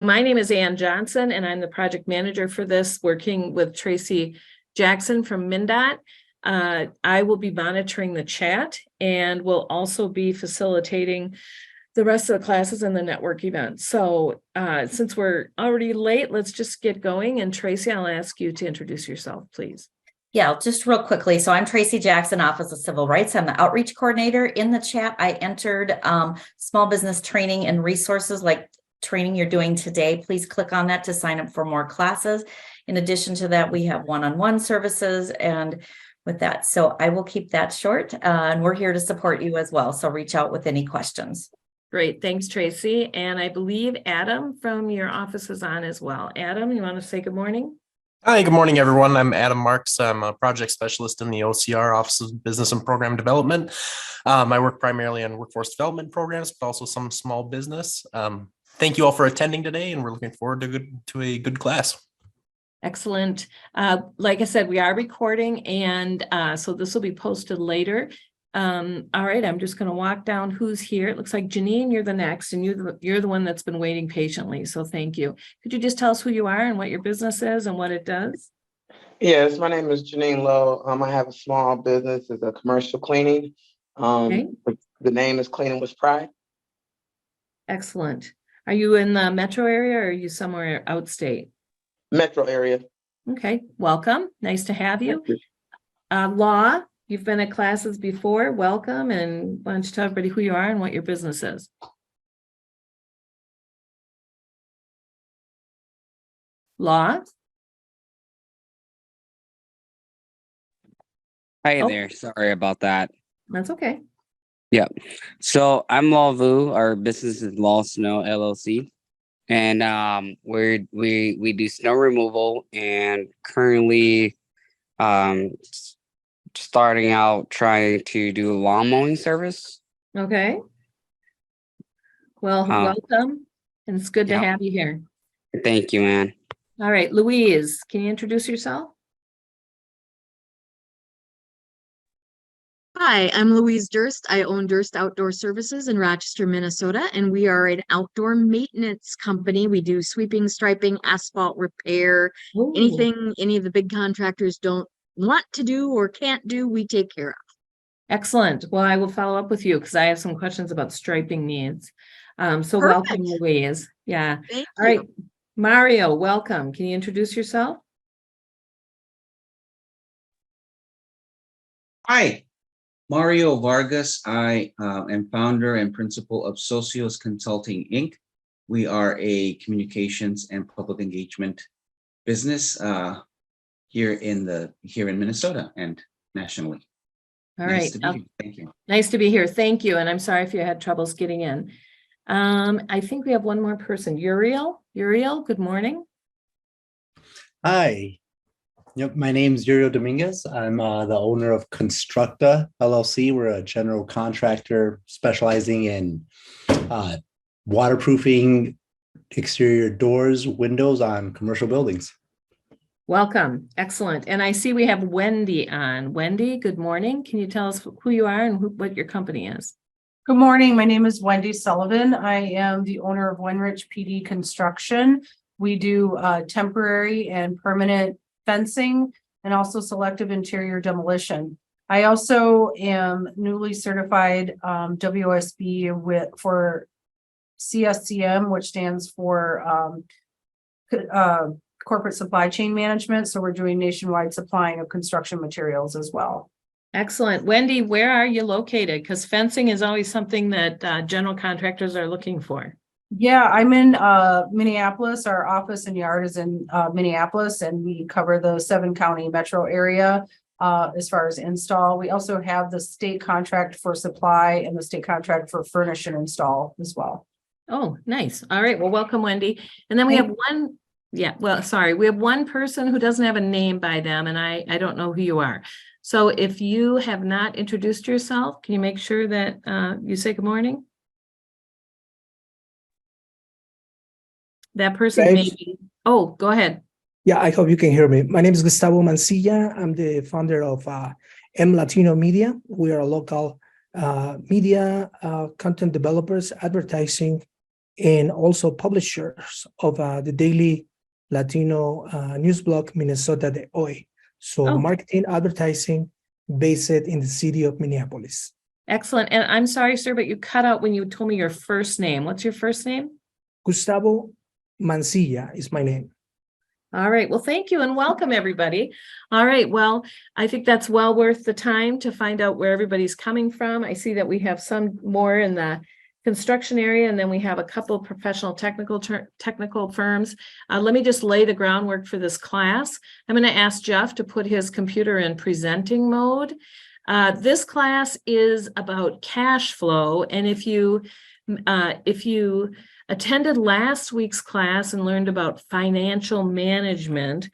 My name is Ann Johnson, and I'm the project manager for this, working with Tracy Jackson from MnDOT. I will be monitoring the chat and will also be facilitating the rest of the classes and the network events. So since we're already late, let's just get going. And Tracy, I'll ask you to introduce yourself, please. Yeah, just real quickly. So I'm Tracy Jackson, Office of Civil Rights. I'm the outreach coordinator. In the chat, I entered small business training and resources like training you're doing today. Please click on that to sign up for more classes. In addition to that, we have one-on-one services and with that. So I will keep that short and we're here to support you as well. So reach out with any questions. Great. Thanks, Tracy. And I believe Adam from your office is on as well. Adam, you want to say good morning? Hi, good morning, everyone. I'm Adam Marks. I'm a project specialist in the OCR, Office of Business and Program Development. I work primarily on workforce development programs, but also some small business. Thank you all for attending today, and we're looking forward to a good class. Excellent. Like I said, we are recording, and so this will be posted later. All right, I'm just going to walk down who's here. It looks like Janine, you're the next, and you're the one that's been waiting patiently. So thank you. Could you just tell us who you are and what your business is and what it does? Yes, my name is Janine Lowe. I have a small business. It's a commercial cleaning. Okay. The name is Cleaning with Pride. Excellent. Are you in the metro area or are you somewhere outstate? Metro area. Okay, welcome. Nice to have you. Law. You've been at classes before. Welcome, and why don't you tell everybody who you are and what your business is? Law. Hi there. Sorry about that. That's okay. Yeah. So I'm Law Vu. Our business is Law Snow LLC, and we do snow removal and currently starting out trying to do a lawn mowing service. Okay. Well, welcome, and it's good to have you here. Thank you, man. All right, Louise, can you introduce yourself? Hi, I'm Louise Durst. I own Durst Outdoor Services in Rochester, Minnesota, and we are an outdoor maintenance company. We do sweeping, striping, asphalt repair, anything any of the big contractors don't want to do or can't do, we take care of. Excellent. Well, I will follow up with you because I have some questions about striping needs. So welcome, Louise. Yeah. Thank All you. right, Mario, welcome. Can you introduce yourself? Hi, Mario Vargas. I am founder and principal of Socios Consulting, Inc. We are a communications and public engagement business here in Minnesota and nationally. All Nice right. to be here. Thank you. Nice to be here. Thank you. And I'm sorry if you had troubles getting in. I think we have one more person. Uriel, good morning. Hi. Yep, my name is Uriel Dominguez. I'm the owner of Constructa LLC. We're a general contractor specializing in waterproofing exterior doors, windows on commercial buildings. Welcome. Excellent. And I see we have Wendy on. Wendy, good morning. Can you tell us who you are and what your company is? Good morning. My name is Wendy Sullivan. I am the owner of Winrich PD Construction. We do temporary and permanent fencing and also selective interior demolition. I also am newly certified WSB for CSCM, which stands for corporate supply chain management. So we're doing nationwide supplying of construction materials as well. Excellent. Wendy, where are you located? Because fencing is always something that general contractors are looking for. Yeah, I'm in Minneapolis. Our office and yard is in Minneapolis, and we cover the 7-county metro area as far as install. We also have the state contract for supply and the state contract for furnish and install as well. Oh, nice. All right. Well, welcome, Wendy. And then we have one. Yeah, well, sorry. We have one person who doesn't have a name by them, and I don't know who you are. So if you have not introduced yourself, can you make sure that you say good morning? That person may be. Oh, go ahead. Yeah, I hope you can hear me. My name is Gustavo Mancilla. I'm the founder of M Latino Media. We are a local media content developers, advertising, and also publishers of the daily Latino news blog, Minnesota de Hoy. So Oh. marketing, advertising, based in the city of Minneapolis. Excellent. And I'm sorry, sir, but you cut out when you told me your first name. What's your first name? Gustavo Mancilla is my name. All right. Well, thank you and welcome, everybody. All right. Well, I think that's well worth the time to find out where everybody's coming from. I see that we have some more in the construction area, and then we have a couple of professional technical firms. Let me just lay the groundwork for this class. I'm going to ask Jeff to put his computer in presenting mode. This class is about cash flow, and if you attended last week's class and learned about financial management,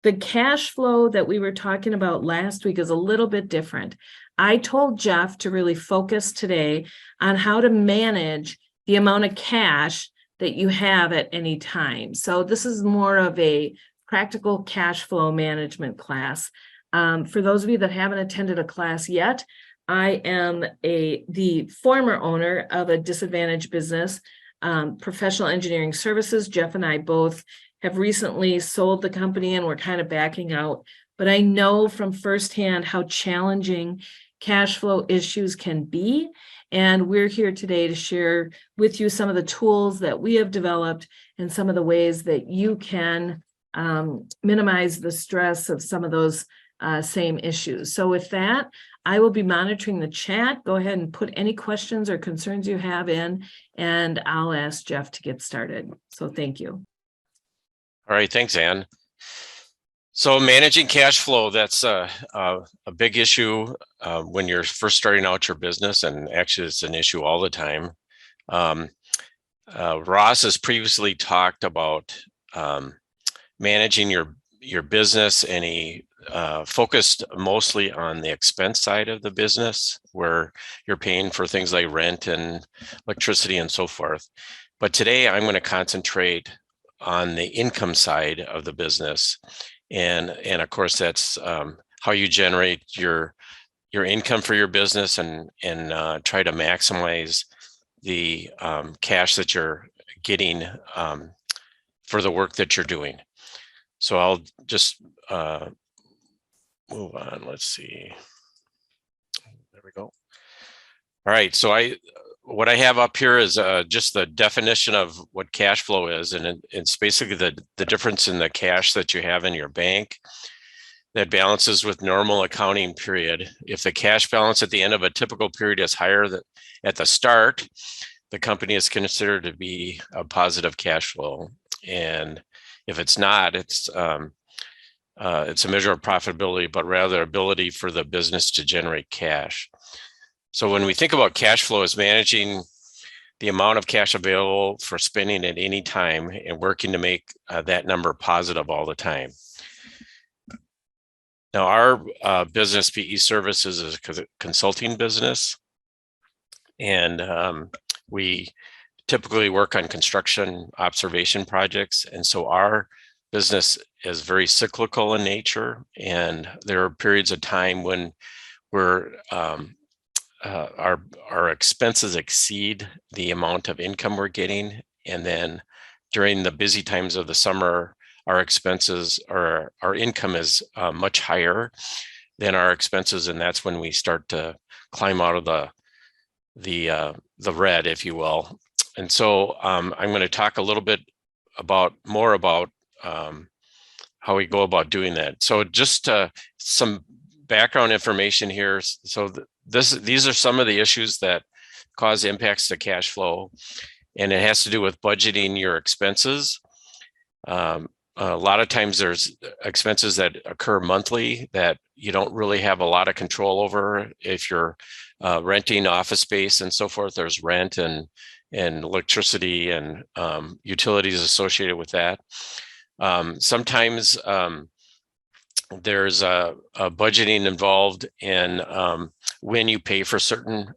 the cash flow that we were talking about last week is a little bit different. I told Jeff to really focus today on how to manage the amount of cash that you have at any time. So this is more of a practical cash flow management class. For those of you that haven't attended a class yet, I am the former owner of a disadvantaged business, Professional Engineering Services. Jeff and I both have recently sold the company and we're kind of backing out. But I know from firsthand how challenging cash flow issues can be. And we're here today to share with you some of the tools that we have developed and some of the ways that you can minimize the stress of some of those same issues. So with that, I will be monitoring the chat. Go ahead and put any questions or concerns you have in, and I'll ask Jeff to get started. So thank you. All right, thanks, Ann. So managing cash flow, that's a big issue when you're first starting out your business, and actually it's an issue all the time. Ross has previously talked about managing your business, and he focused mostly on the expense side of the business, where you're paying for things like rent and electricity and so forth. But today I'm going to concentrate on the income side of the business. And of course, that's how you generate your income for your business and try to maximize the cash that you're getting for the work that you're doing. So I'll just move on. Let's see. There we go. All right. So what I have up here is just the definition of what cash flow is. And it's basically the difference in the cash that you have in your bank that balances with normal accounting period. If the cash balance at the end of a typical period is higher than at the start, the company is considered to be a positive cash flow. And if it's not, it's a measure of profitability, but rather ability for the business to generate cash. So when we think about cash flow as managing the amount of cash available for spending at any time and working to make that number positive all the time. Now, our business, PE Services, is a consulting business, and we typically work on construction observation projects. And so our business is very cyclical in nature, and there are periods of time when we're our expenses exceed the amount of income we're getting, and then during the busy times of the summer, our expenses or our income is much higher than our expenses, and that's when we start to climb out of the red, if you will. And so I'm going to talk a little bit more about how we go about doing that. So just some background information here. So these are some of the issues that cause impacts to cash flow, and it has to do with budgeting your expenses. A lot of times there's expenses that occur monthly that you don't really have a lot of control over. If you're renting office space and so forth, there's rent and electricity and utilities associated with that. Sometimes there's a budgeting involved in when you pay for certain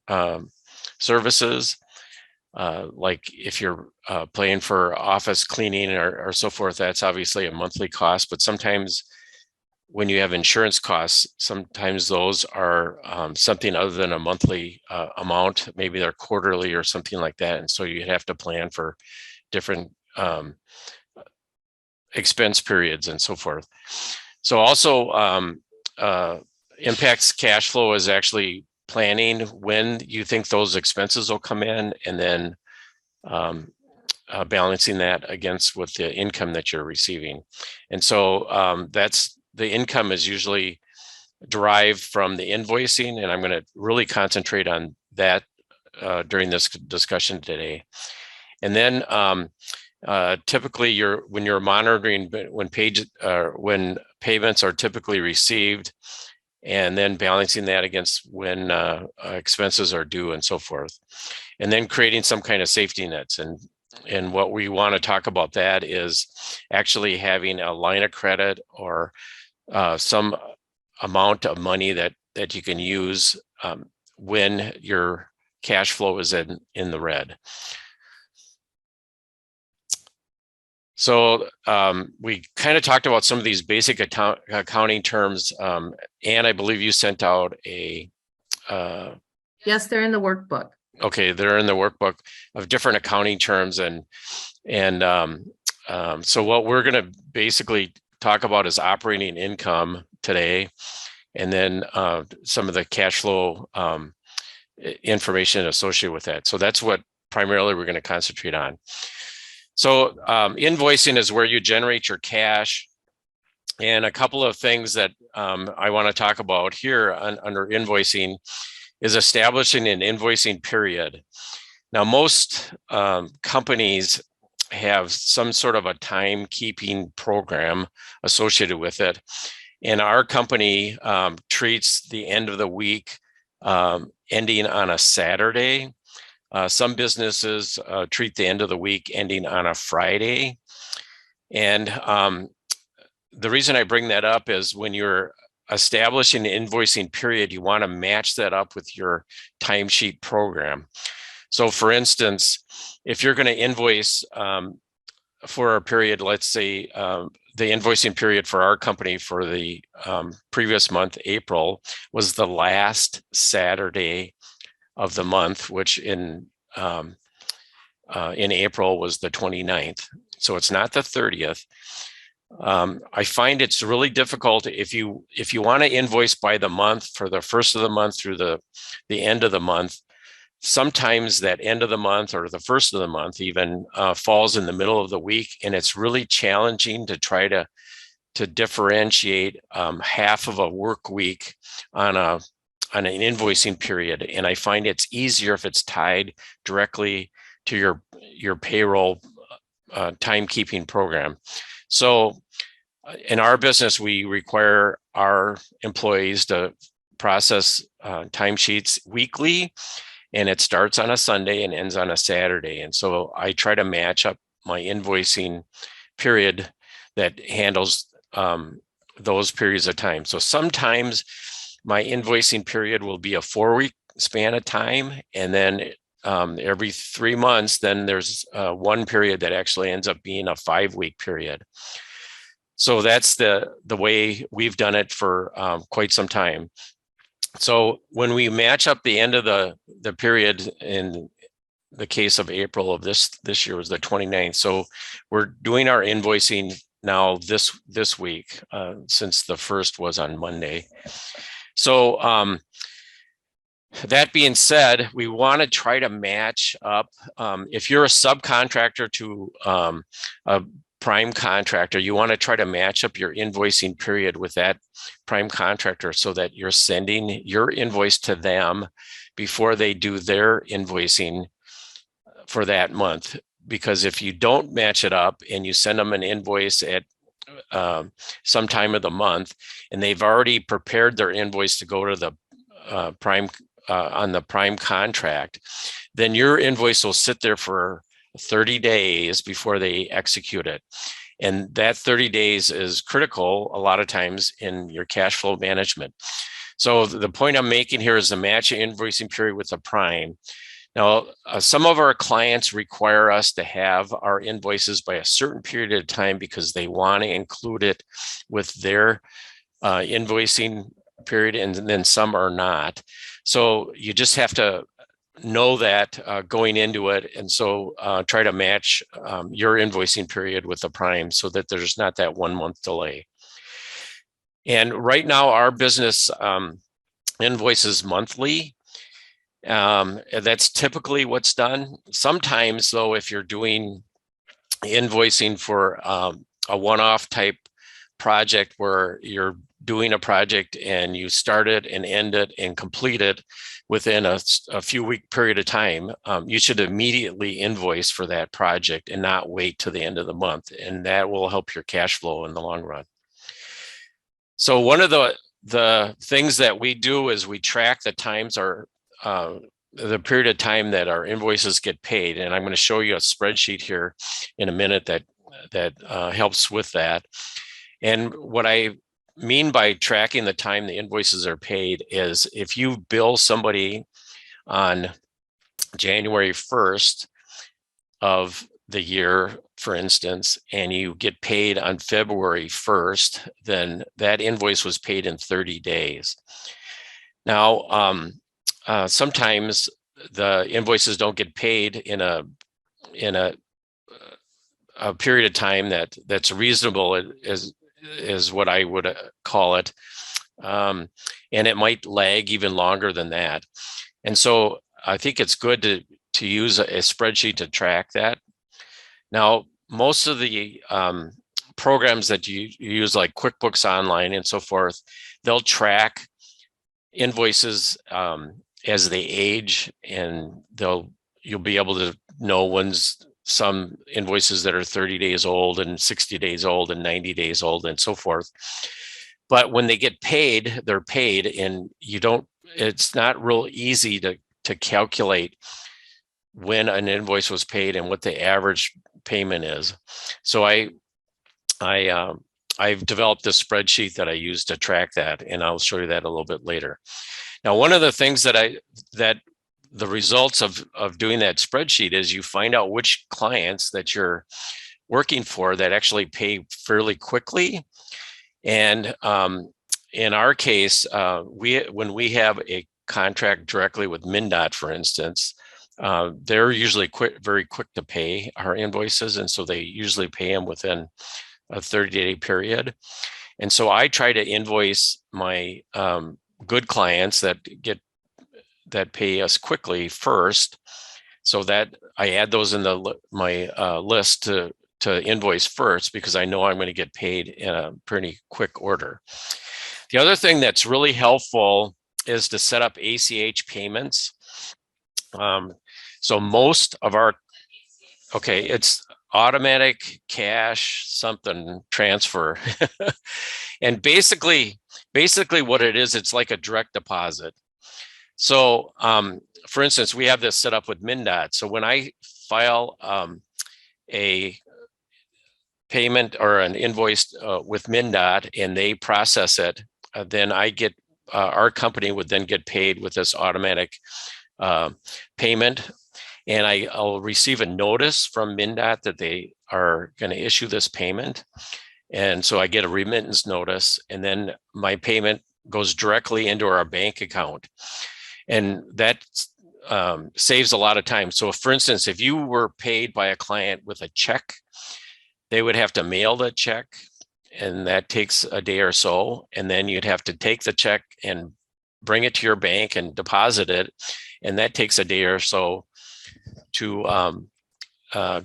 services, like if you're paying for office cleaning or so forth, that's obviously a monthly cost. But sometimes when you have insurance costs, sometimes those are something other than a monthly amount. Maybe they're quarterly or something like that. And so you have to plan for different expense periods and so forth. So also impacts cash flow is actually planning when you think those expenses will come in, and then balancing that against with the income that you're receiving. And so that's the income is usually derived from the invoicing, and I'm going to really concentrate on that during this discussion today. And then typically when you're monitoring when payments are typically received, and then balancing that against when expenses are due and so forth, and then creating some kind of safety nets. And what we want to talk about that is actually having a line of credit or some amount of money that you can use when your cash flow is in the red. So we kind of talked about some of these basic accounting terms. And I believe you sent out a Yes, they're in the workbook. Okay, they're in the workbook of different accounting terms, and so what we're going to basically talk about is operating income today, and then some of the cash flow information associated with that. So that's what primarily we're going to concentrate on. So invoicing is where you generate your cash, and a couple of things that I want to talk about here under invoicing is establishing an invoicing period. Now, most companies have some sort of a timekeeping program associated with it. And our company treats the end of the week ending on a Saturday. Some businesses treat the end of the week ending on a Friday. And the reason I bring that up is when you're establishing an invoicing period, you want to match that up with your timesheet program. So for instance, if you're going to invoice for a period, let's say the invoicing period for our company for the previous month, April, was the last Saturday of the month, which in April was the 29th. So it's not the 30th. I find it's really difficult if you want to invoice by the month for the first of the month through the end of the month. Sometimes that end of the month or the first of the month even falls in the middle of the week, and it's really challenging to try to differentiate half of a work week on an invoicing period. And I find it's easier if it's tied directly to your payroll timekeeping program. So in our business, we require our employees to process timesheets weekly, and it starts on a Sunday and ends on a Saturday. And so I try to match up my invoicing period that handles those periods of time. So sometimes my invoicing period will be a 4-week span of time, and then every 3 months, then there's one period that actually ends up being a 5-week period. So that's the way we've done it for quite some time. So when we match up the end of the period, in the case of April of this year was the 29th. So we're doing our invoicing now this week since the first was on Monday. So that being said, we want to try to match up. If you're a subcontractor to a prime contractor, you want to try to match up your invoicing period with that prime contractor so that you're sending your invoice to them before they do their invoicing for that month. Because if you don't match it up and you send them an invoice at some time of the month, and they've already prepared their invoice to go to the prime on the prime contract, then your invoice will sit there for 30 days before they execute it. And that 30 days is critical a lot of times in your cash flow management. So the point I'm making here is to match your invoicing period with the prime. Now, some of our clients require us to have our invoices by a certain period of time because they want to include it with their invoicing period, and then some are not. So you just have to know that going into it, and so try to match your invoicing period with the prime so that there's not that 1 month delay. And right now our business invoices monthly. That's typically what's done. Sometimes though, if you're doing invoicing for a one-off type project where you're doing a project and you start it and end it and complete it within a few week period of time, you should immediately invoice for that project and not wait to the end of the month. And that will help your cash flow in the long run. So one of the things that we do is we track the times the period of time that our invoices get paid. And I'm going to show you a spreadsheet here in a minute that helps with that. And what I mean by tracking the time the invoices are paid is if you bill somebody on January 1st of the year, for instance, and you get paid on February 1st, then that invoice was paid in 30 days. Now, sometimes the invoices don't get paid in a period of time that's reasonable, is what I would call it. And it might lag even longer than that. And so I think it's good to use a spreadsheet to track that. Now, most of the programs that you use, like QuickBooks Online and so forth, they'll track invoices as they age, and you'll be able to know when's some invoices that are 30 days old and 60 days old and 90 days old and so forth. But when they get paid, they're paid, and it's not real easy to calculate when an invoice was paid and what the average payment is. So I've developed this spreadsheet that I use to track that, and I'll show you that a little bit later. Now, one of the things that the results of doing that spreadsheet is you find out which clients that you're working for that actually pay fairly quickly. And in our case, when we have a contract directly with MnDOT, for instance, they're usually very quick to pay our invoices. And so they usually pay them within a 30-day period. And so I try to invoice my good clients that pay us quickly first, so that I add those in my list to invoice first, because I know I'm going to get paid in a pretty quick order. The other thing that's really helpful is to set up ACH payments. So most of it's automatic cash something transfer. And basically what it is, it's like a direct deposit. So for instance, we have this set up with MnDOT. So when I file a payment or an invoice with MnDOT and they process it, then I get our company would then get paid with this automatic payment. And I'll receive a notice from MnDOT that they are going to issue this payment. And so I get a remittance notice, and then my payment goes directly into our bank account. And that saves a lot of time. So for instance, if you were paid by a client with a check, they would have to mail the check, and that takes a day or so. And then you'd have to take the check and bring it to your bank and deposit it. And that takes a day or so to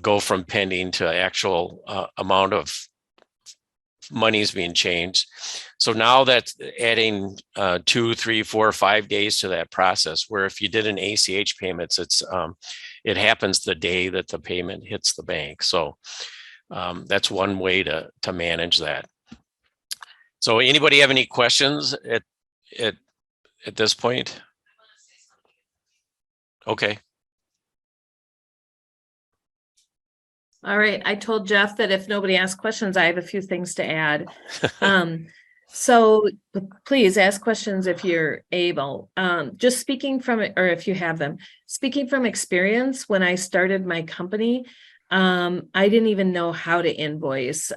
go from pending to actual amount of money's being changed. So now that's adding 2, 3, 4, 5 days to that process, where if you did an ACH payments, it happens the day that the payment hits the bank. So that's one way to manage that. So anybody have any questions at this point? Okay. All right. I told Jeff that if nobody asks questions, I have a few things to add. So please ask questions if you're able. Just speaking from, or if you have them, speaking from experience, when I started my company, I didn't even know how to invoice.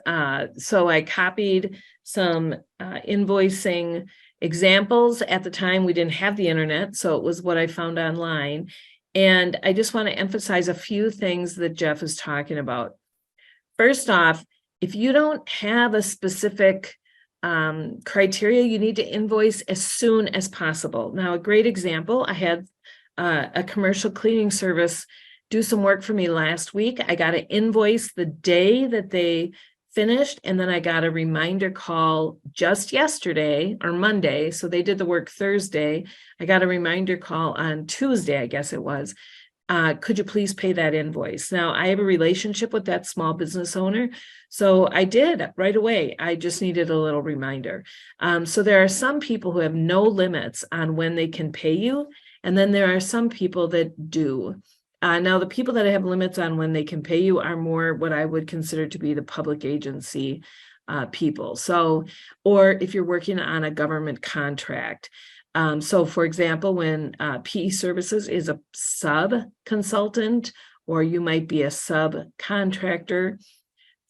So I copied some invoicing examples. At the time, we didn't have the internet, so it was what I found online. And I just want to emphasize a few things that Jeff is talking about. First off, if you don't have a specific criteria, you need to invoice as soon as possible. Now, a great example, I had a commercial cleaning service do some work for me last week. I got an invoice the day that they finished, and then I got a reminder call just yesterday or Monday. So they did the work Thursday. I got a reminder call on Tuesday, I guess it was. Could you please pay that invoice? Now, I have a relationship with that small business owner, so I did right away. I just needed a little reminder. So there are some people who have no limits on when they can pay you, and then there are some people that do. Now, the people that have limits on when they can pay you are more what I would consider to be the public agency people. So, or if you're working on a government contract. So for example, when PE Services is a sub-consultant, or you might be a subcontractor,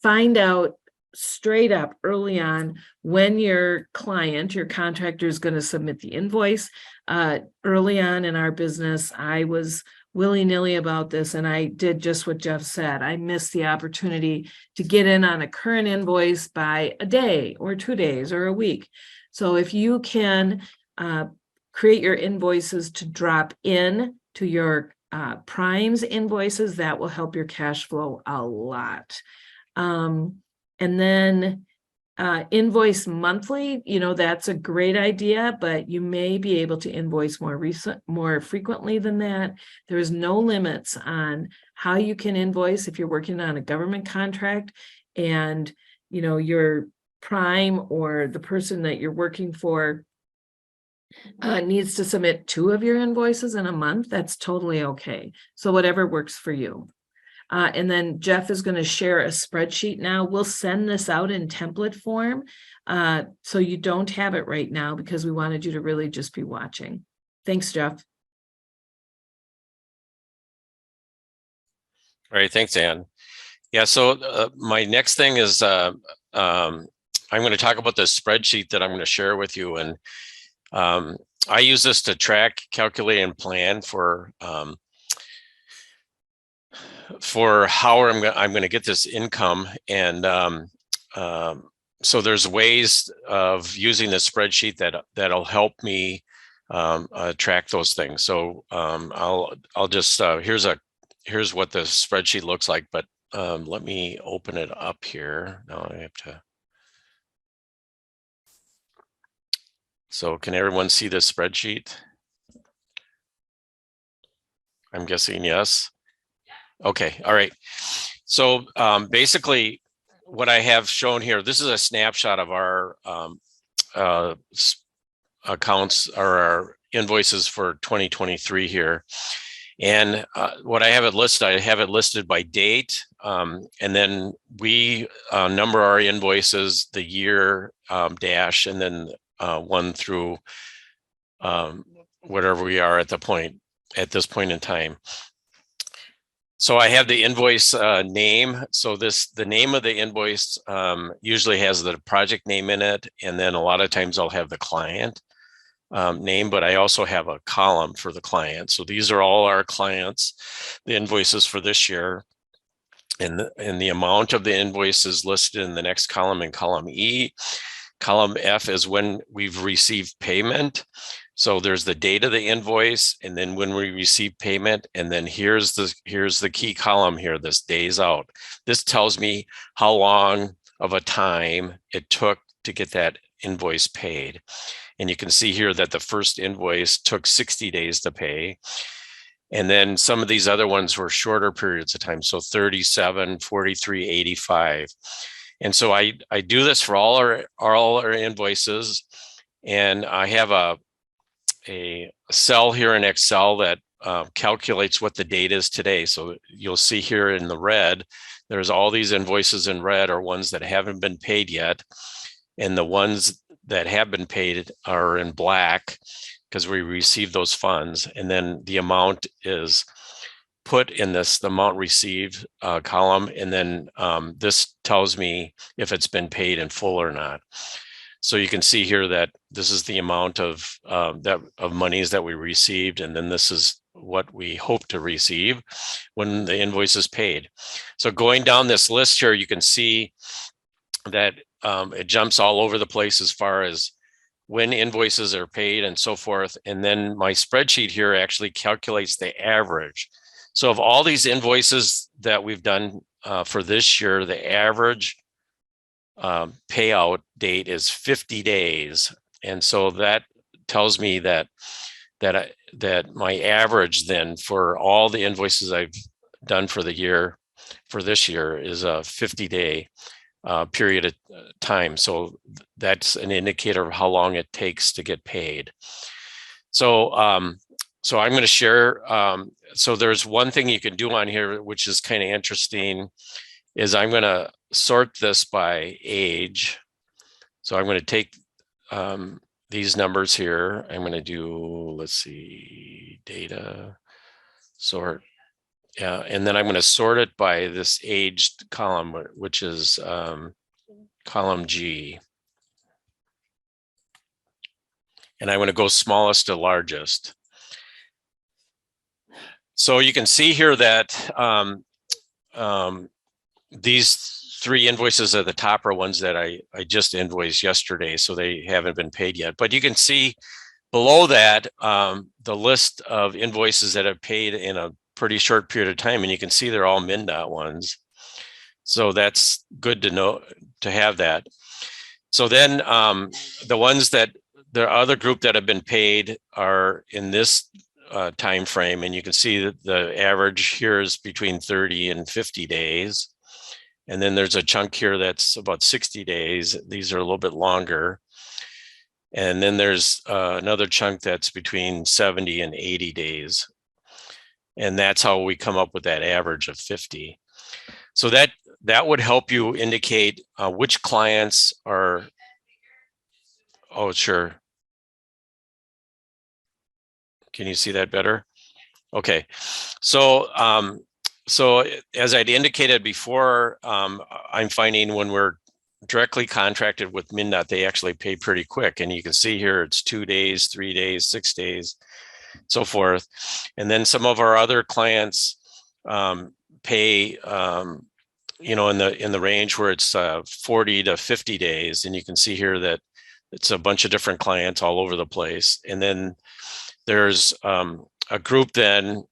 find out straight up early on when your client, your contractor, is going to submit the invoice. Early on in our business, I was willy-nilly about this, and I did just what Jeff said. I missed the opportunity to get in on a current invoice by a day or 2 days or a week. So if you can create your invoices to drop in to your Primes invoices, that will help your cash flow a lot. And then invoice monthly, that's a great idea, but you may be able to invoice more frequently than that. There is no limits on how you can invoice if you're working on a government contract and, your prime or the person that you're working for needs to submit 2 of your invoices in a month. That's totally okay. So whatever works for you. And then Jeff is going to share a spreadsheet now. We'll send this out in template form. So you don't have it right now because we wanted you to really just be watching. Thanks, Jeff. All right, thanks, Ann. Yeah, so my next thing is I'm going to talk about the spreadsheet that I'm going to share with you. And I use this to track, calculate, and plan for how I'm going to get this income. And so there's ways of using the spreadsheet that'll help me track those things. So I'll just here's what the spreadsheet looks like. But let me open it up here. Now I have to. So can everyone see this spreadsheet? I'm guessing yes. Okay, all right. So basically what I have shown here, this is a snapshot of our accounts or our invoices for 2023 here. And what I have it listed by date. And then we number our invoices, the year dash, and then 1 through whatever we are at this point in time. So I have the invoice name. So the name of the invoice usually has the project name in it. And then a lot of times I'll have the client name, but I also have a column for the client. So these are all our clients, the invoices for this year. And the amount of the invoice is listed in the next column, in column E. Column F is when we've received payment. So there's the date of the invoice, and then when we receive payment, and then here's the key column here, this days out. This tells me how long of a time it took to get that invoice paid. And you can see here that the first invoice took 60 days to pay. And then some of these other ones were shorter periods of time. So 37, 43, 85. And so I do this for all our invoices. And I have a cell here in Excel that calculates what the date is today. So you'll see here in the red, there's all these invoices in red are ones that haven't been paid yet. And the ones that have been paid are in black because we received those funds. And then the amount is put in this the amount received column, and then this tells me if it's been paid in full or not. So you can see here that this is the amount of monies that we received, and then this is what we hope to receive when the invoice is paid. So going down this list here, you can see that it jumps all over the place as far as when invoices are paid and so forth. And then my spreadsheet here actually calculates the average. So of all these invoices that we've done for this year, the average payout date is 50 days. And so that tells me that my average then for all the invoices I've done for the year, for this year, is a 50-day period of time. So that's an indicator of how long it takes to get paid. So so I'm going to share. So there's one thing you can do on here, which is kind of interesting, is I'm going to sort this by age. So I'm going to take these numbers here. I'm going to do, let's see, data, sort. Yeah, and then I'm going to sort it by this aged column, which is column G. And I'm going to go smallest to largest. So you can see here that these three invoices at the top are ones that I just invoiced yesterday, so they haven't been paid yet. But you can see below that the list of invoices that have paid in a pretty short period of time, and you can see they're all MnDOT ones. So that's good to know, to have that. So then the ones that the other group that have been paid are in this time frame, and you can see that the average here is between 30 and 50 days. And then there's a chunk here that's about 60 days. These are a little bit longer. And then there's another chunk that's between 70 and 80 days. And that's how we come up with that average of 50. So that would help you indicate which clients are, oh, sure. Can you see that better? Okay, so so as I'd indicated before, I'm finding when we're directly contracted with MnDOT, they actually pay pretty quick. And you can see here it's 2 days, 3 days, 6 days, so forth. And then some of our other clients pay, you know, in the range where it's 40 to 50 days. And you can see here that it's a bunch of different clients all over the place. And then there's a group then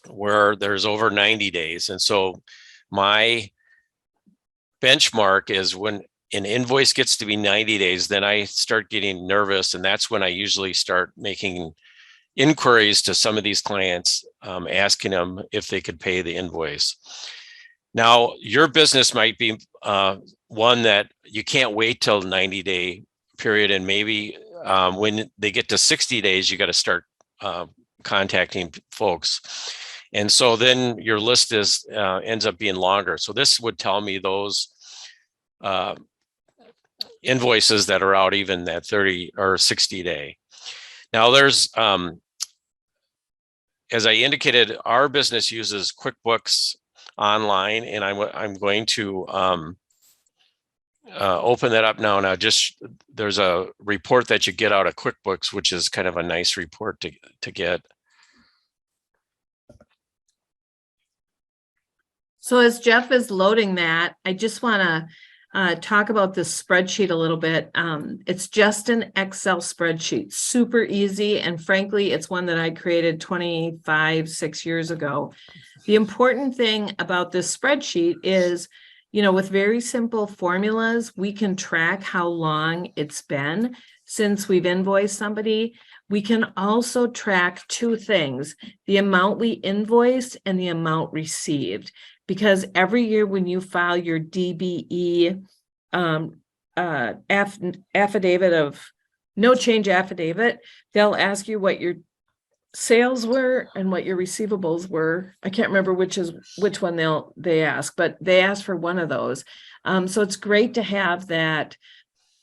where there's over 90 days. And so my benchmark is when an invoice gets to be 90 days, then I start getting nervous. And that's when I usually start making inquiries to some of these clients, asking them if they could pay the invoice. Now, your business might be one that you can't wait till 90-day period. And maybe when they get to 60 days, you got to start contacting folks. And so then your list is ends up being longer. So this would tell me those invoices that are out even that 30 or 60 day. Now there's, as I indicated, our business uses QuickBooks Online, and I'm going to open that up now. Now, just there's a report that you get out of QuickBooks, which is kind of a nice report to get. So as Jeff is loading that, I just want to talk about this spreadsheet a little bit. It's just an Excel spreadsheet, super easy. And frankly, it's one that I created 6 years ago. The important thing about this spreadsheet is, you know, with very simple formulas, we can track how long it's been since we've invoiced somebody. We can also track two things: the amount we invoiced and the amount received. Because every year when you file your DBE affidavit of no change affidavit, they'll ask you what your sales were and what your receivables were. I can't remember which one they ask, but they ask for one of those. So it's great to have that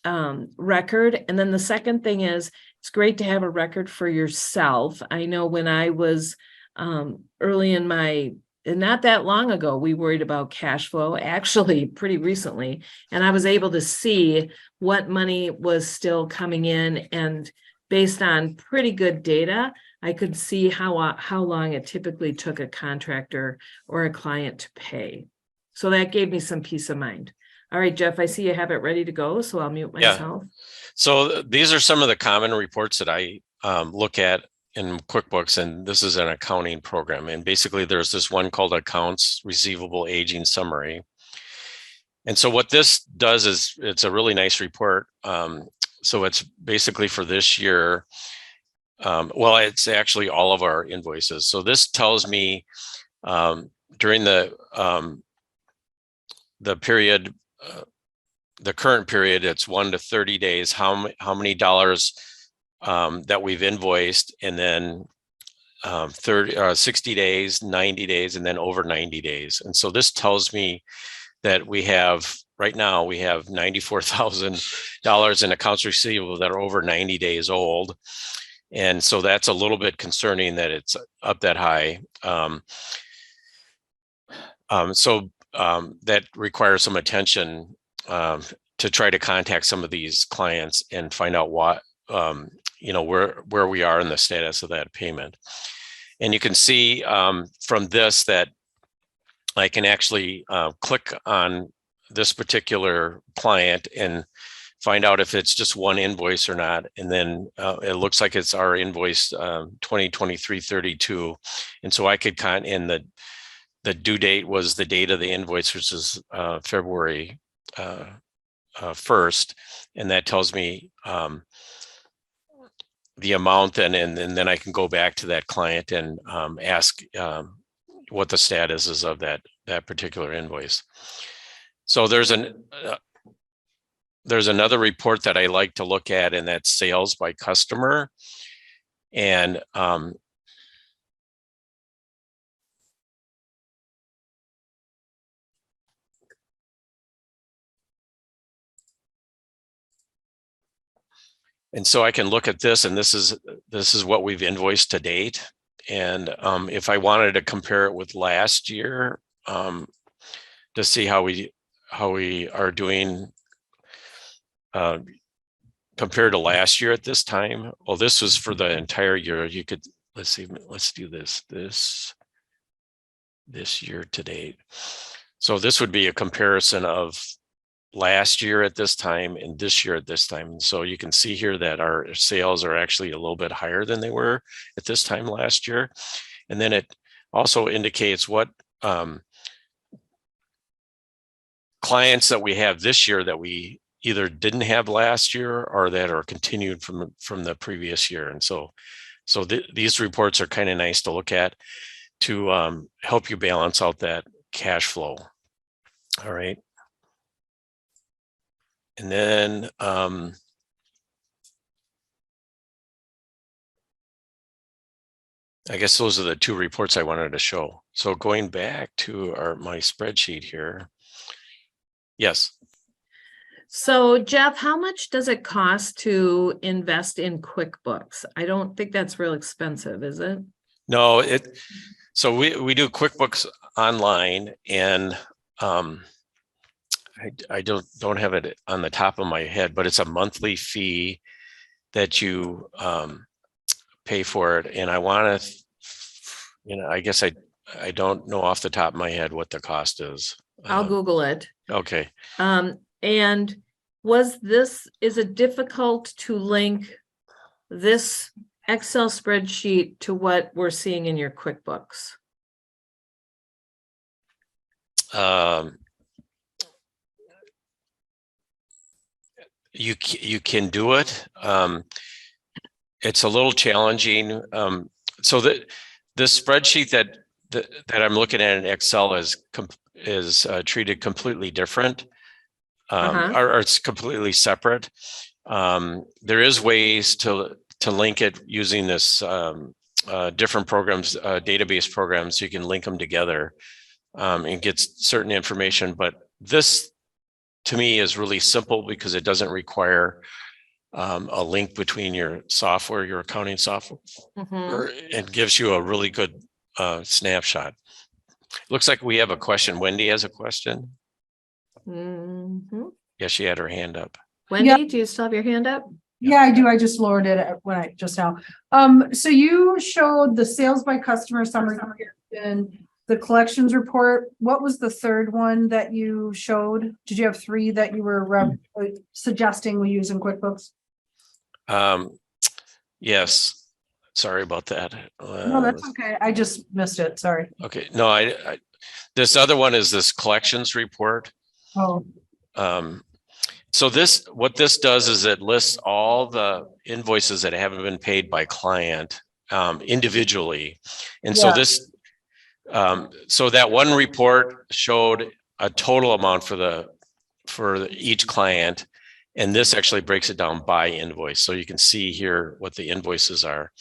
record. And then the second thing is, it's great to have a record for yourself. I know when I was early in my, and not that long ago, we worried about cash flow, actually pretty recently. And I was able to see what money was still coming in, and based on pretty good data, I could see how long it typically took a contractor or a client to pay. So that gave me some peace of mind. All right, Jeff, I see you have it ready to go, so I'll mute myself. So these are some of the common reports that I look at in QuickBooks, and this is an accounting program. And basically there's this one called Accounts Receivable Aging Summary. And so what this does is it's a really nice report. So it's basically for this year. Well, it's actually all of our invoices. So this tells me during the period, the current period, it's 1 to 30 days, how many dollars that we've invoiced, and then 60 days, 90 days, and then over 90 days. And so this tells me that we have, right now, we have $94,000 in accounts receivable that are over 90 days old. And so that's a little bit concerning that it's up that high. That requires some attention to try to contact some of these clients and find out what, where we are in the status of that payment. And you can see from this that I can actually click on this particular client and find out if it's just one invoice or not. And then it looks like it's our invoice 2023-32. And so I could and the due date was the date of the invoice, which is February 1st. And that tells me the amount, and then I can go back to that client and ask what the status is of that particular invoice. So there's another report that I like to look at, and that's sales by customer. And so I can look at this, and this is what we've invoiced to date. And if I wanted to compare it with last year, to see how we are doing compared to last year at this time. Well, this was for the entire year. You could, let's do this year to date. So this would be a comparison of last year at this time and this year at this time. So you can see here that our sales are actually a little bit higher than they were at this time last year. And then it also indicates what clients that we have this year that we either didn't have last year or that are continued from the previous year. And so these reports are kind of nice to look at to help you balance out that cash flow. All right. And then I guess those are the two reports I wanted to show. So going back to my spreadsheet here. Yes. So Jeff, how much does it cost to invest in QuickBooks? I don't think that's real expensive, is it? No, so we do QuickBooks online, and I don't have it on the top of my head, but it's a monthly fee that you pay for it. And I want to, I guess I don't know off the top of my head what the cost is. I'll Google it. Okay. And is it difficult to link this Excel spreadsheet to what we're seeing in your QuickBooks? You can do it. It's a little challenging. So this spreadsheet that I'm looking at in Excel is treated completely different, or it's completely separate. There is ways to link it using this different programs, database programs. You can link them together and get certain information. But this, to me, is really simple because it doesn't require a link between your software, your accounting software. It gives you a really good snapshot. Looks like we have a question. Wendy has a question. Mhm. Yeah, she had her hand up. Wendy, do you still have your hand up? Yeah, I do. I just lowered it when I just now. So you showed the sales by customer summary and the collections report. What was the third one that you showed? Did you have three that you were suggesting we use in QuickBooks? Yes, sorry about that. No, that's okay. I just missed it. Sorry. Okay, no, I this other one is this collections report. Oh, So what this does is it lists all the invoices that haven't been paid by client individually. And so yeah. so that one report showed a total amount for each client. And this actually breaks it down by invoice. So you can see here what the invoices are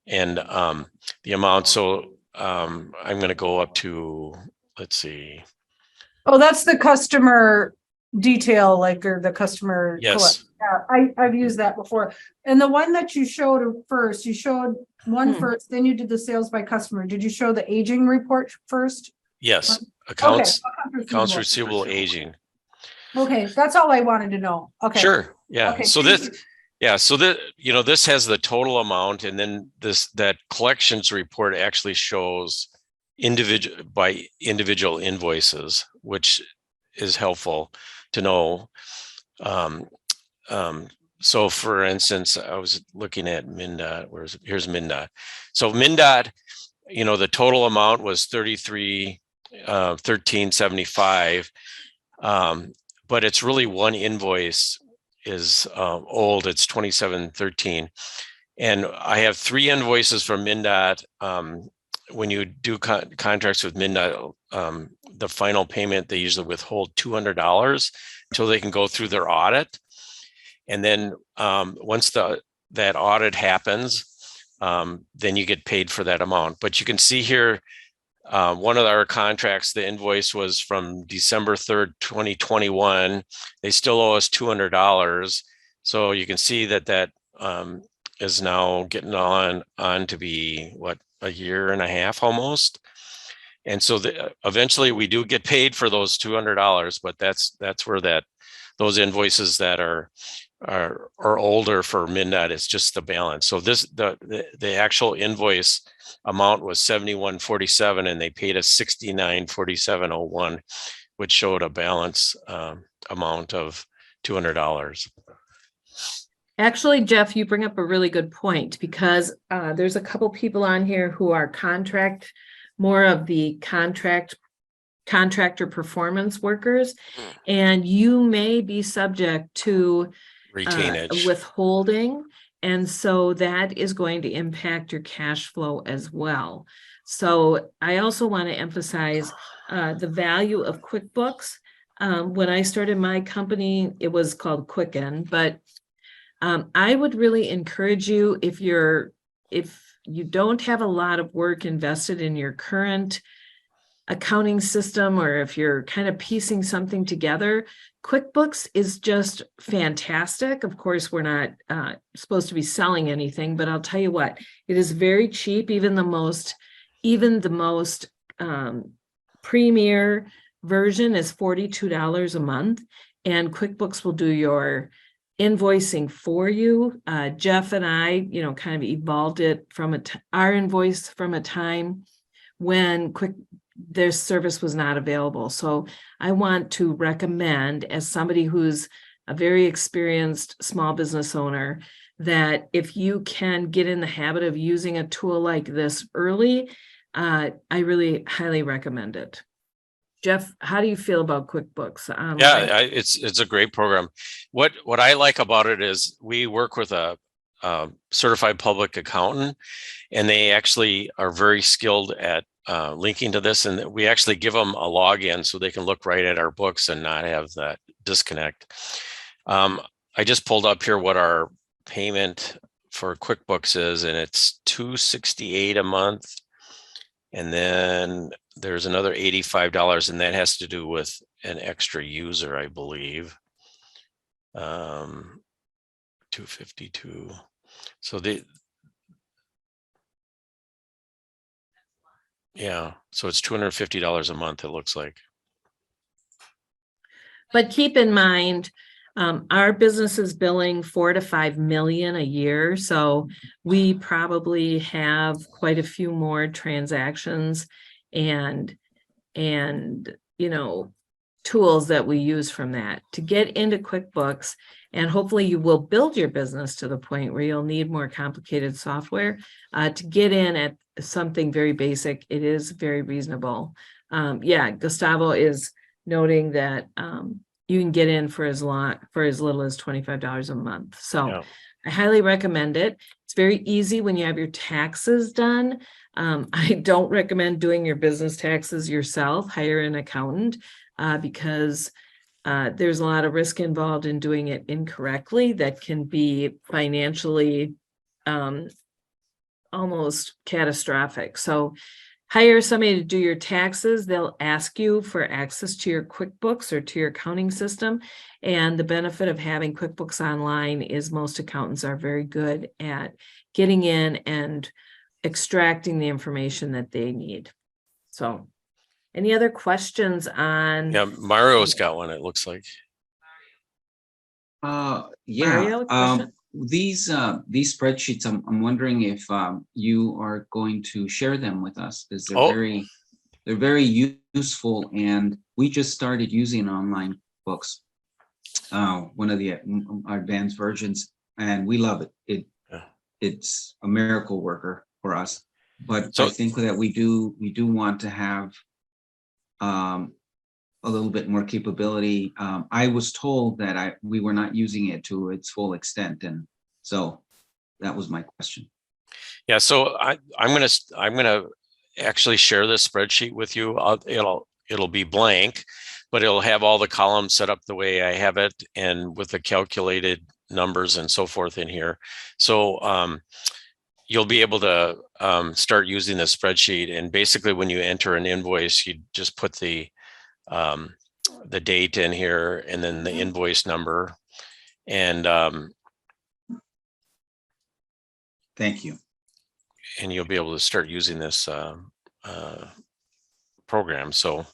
and the amount. So I'm going to go up to, let's see. Oh, that's the customer detail, like, or the customer. Yes. Yeah, I've used that before. And the one that you showed first, you showed one first, then you did the sales by customer. Did you show the aging report first? Yes. Okay. Accounts receivable aging. Okay, that's all I wanted to know. Okay. Sure. Yeah. Okay, So thank this, you. yeah. So that, this has the total amount, and then that collections report actually shows individual invoices, which is helpful to know. So for instance, I was looking at MnDOT. Here's MnDOT. So MnDOT, the total amount was 1375. But it's really one invoice is old. It's 2713. And I have 3 invoices from MnDOT. When you do contracts with MnDOT, the final payment, they usually withhold $200 until they can go through their audit. And then once that audit happens, then you get paid for that amount. But you can see here, one of our contracts, the invoice was from December 3rd, 2021. They still owe us $200. So you can see that is now getting on to be a year and a half almost. And so eventually we do get paid for those $200, but that's where those invoices that are older for MnDOT is just the balance. So the actual invoice amount was 7147, and they paid us 6947.01, which showed a balance amount of $200. Actually, Jeff, you bring up a really good point, because there's a couple people on here who are more of the contractor performance workers, and you may be subject to Retainage. withholding. And so that is going to impact your cash flow as well. So I also want to emphasize the value of QuickBooks. When I started my company, it was called Quicken, but I would really encourage you, if you don't have a lot of work invested in your current accounting system, or if you're kind of piecing something together, QuickBooks is just fantastic. Of course, we're not supposed to be selling anything, but I'll tell you what, it is very cheap. Even the most premier version is $42 a month, and QuickBooks will do your invoicing for you. Jeff and I, kind of evolved it from our invoice from a time when their service was not available. So I want to recommend, as somebody who's a very experienced small business owner, that if you can get in the habit of using a tool like this early, I really highly recommend it. Jeff, how do you feel about QuickBooks Online? Yeah, it's a great program. What I like about it is we work with a certified public accountant, and they actually are very skilled at linking to this, and we actually give them a login so they can look right at our books and not have that disconnect. I just pulled up here what our payment for QuickBooks is, and it's $268 a month. And then there's another $85, and that has to do with an extra user, I believe. 252. So Yeah, so it's $250 a month, it looks like. But keep in mind, our business is billing 4 to 5 million a year, so we probably have quite a few more transactions and you know, tools that we use from that to get into QuickBooks. And hopefully you will build your business to the point where you'll need more complicated software to get in at something very basic. It is very reasonable. Yeah, Gustavo is noting that you can get in for as little as $25 a month. So Yeah. I highly recommend it. It's very easy when you have your taxes done. I don't recommend doing your business taxes yourself. Hire an accountant because there's a lot of risk involved in doing it incorrectly that can be financially almost catastrophic. So hire somebody to do your taxes. They'll ask you for access to your QuickBooks or to your accounting system. And the benefit of having QuickBooks Online is most accountants are very good at getting in and extracting the information that they need. So any other questions on? Yeah, Mario's got one, it looks like. Mario, Yeah, question? these spreadsheets, I'm wondering if you are going to share them with us, because Oh. they're very useful, and we just started using online books, one of the advanced versions, and we love it. It's a miracle worker for us. But So- I think that we do want to have a little bit more capability. I was told that we were not using it to its full extent, and so that was my question. Yeah, so I'm gonna actually share this spreadsheet with you. It'll be blank, but it'll have all the columns set up the way I have it and with the calculated numbers and so forth in here. So you'll be able to start using the spreadsheet, and basically when you enter an invoice, you just put the date in here and then the invoice number, and Thank you. and you'll be able to start using this program. So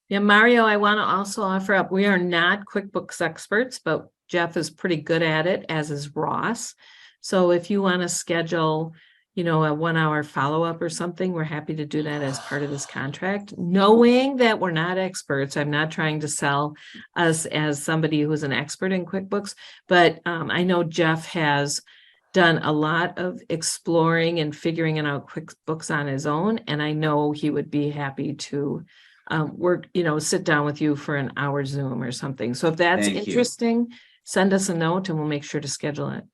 Yeah, Mario, I want to also offer up, we are not QuickBooks experts, but Jeff is pretty good at it, as is Ross. So if you want to schedule, a 1-hour follow-up or something, we're happy to do that as part of this contract. Knowing that we're not experts, I'm not trying to sell us as somebody who's an expert in QuickBooks, but I know Jeff has done a lot of exploring and figuring out QuickBooks on his own, and I know he would be happy to work, sit down with you for an hour Zoom or something. So if that's Thank you. interesting, send us a note and we'll make sure to schedule it.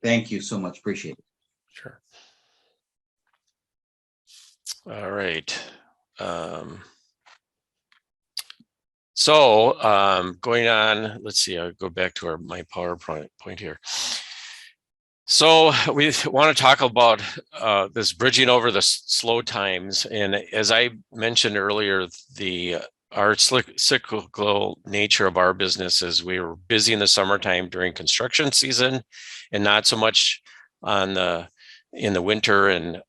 Thank you so much. Appreciate it. sure. All right. Going on, let's see, I'll go back to my PowerPoint point here. So we want to talk about this bridging over the slow times. And as I mentioned earlier, our cyclical nature of our business is we were busy in the summertime during construction season and not so much in the winter and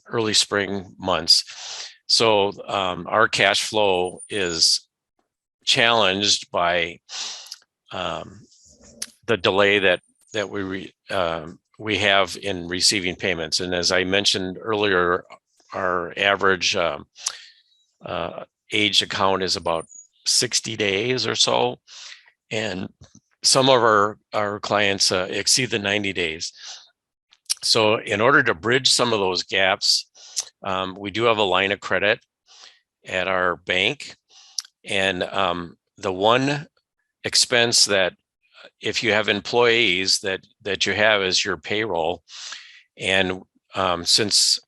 early spring months. So our cash flow is challenged by the delay that we have in receiving payments. And as I mentioned earlier, our average age account is about 60 days or so. And some of our clients exceed the 90 days. So in order to bridge some of those gaps, we do have a line of credit at our bank. And the one expense that if you have employees that you have is your payroll. And since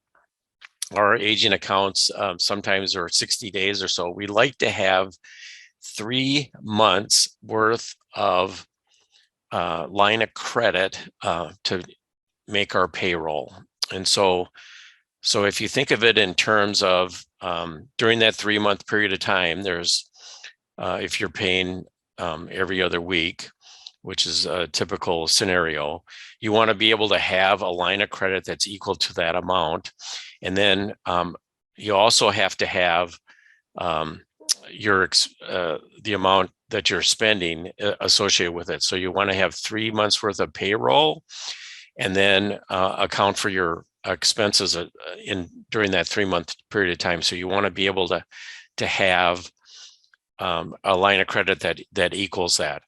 our aging accounts sometimes are 60 days or so, we like to have 3 months worth of line of credit to make our payroll. And so if you think of it in terms of during that 3-month period of time, there's if you're paying every other week, which is a typical scenario, you want to be able to have a line of credit that's equal to that amount. And then you also have to have the amount that you're spending associated with it. So you want to have 3 months worth of payroll, and then account for your expenses during that 3-month period of time. So you want to be able to have a line of credit that equals that.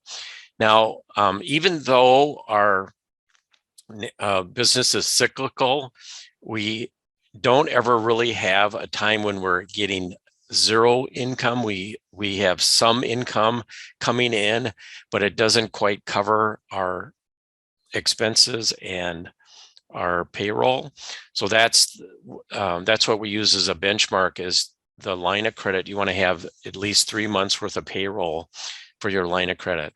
Now, even though our business is cyclical, we don't ever really have a time when we're getting zero income. We have some income coming in, but it doesn't quite cover our expenses and our payroll. So that's what we use as a benchmark, is the line of credit. You want to have at least 3 months worth of payroll for your line of credit.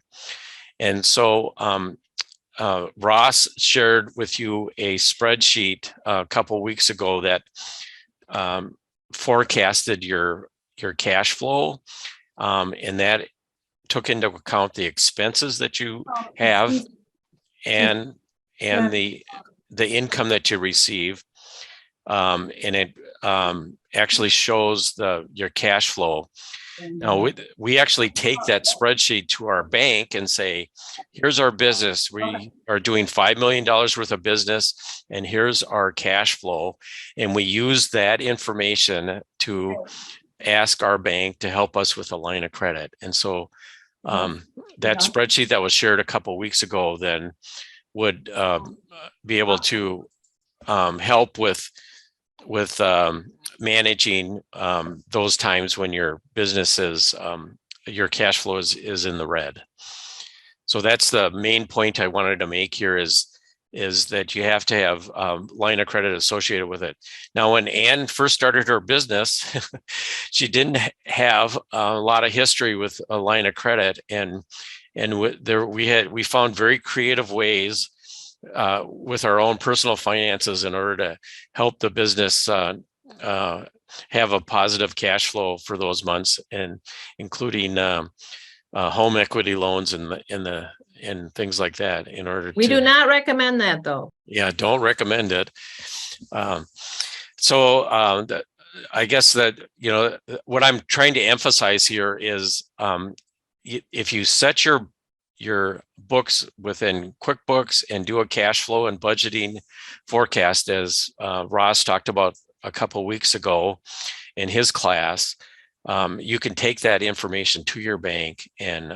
And so Ross shared with you a spreadsheet a couple weeks ago that forecasted your cash flow, and that took into account the expenses that you have and the income that you receive, and it actually shows your cash flow. Now, we actually take that spreadsheet to our bank and say, here's our business. We are doing $5 million worth of business, and here's our cash flow. And we use that information to ask our bank to help us with a line of credit. And so that spreadsheet that was shared a couple of weeks ago then would be able to help with managing those times when your business is your cash flow is in the red. So that's the main point I wanted to make here, is that you have to have line of credit associated with it. Now, when Ann first started her business, she didn't have a lot of history with a line of credit, and we found very creative ways with our own personal finances in order to help the business have a positive cash flow for those months, and including home equity loans and things like that. In order, we do not recommend that, though. Yeah, don't recommend it. I guess that, what I'm trying to emphasize here is if you set your books within QuickBooks and do a cash flow and budgeting forecast, as Ross talked about a couple of weeks ago in his class, you can take that information to your bank, and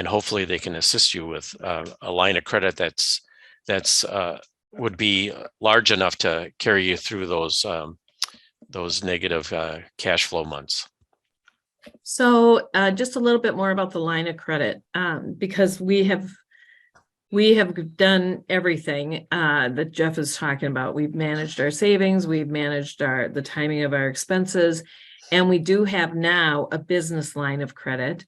hopefully they can assist you with a line of credit that's would be large enough to carry you through those negative cash flow months. So just a little bit more about the line of credit, because we have done everything that Jeff is talking about. We've managed our savings, we've managed the timing of our expenses, and we do have now a business line of credit.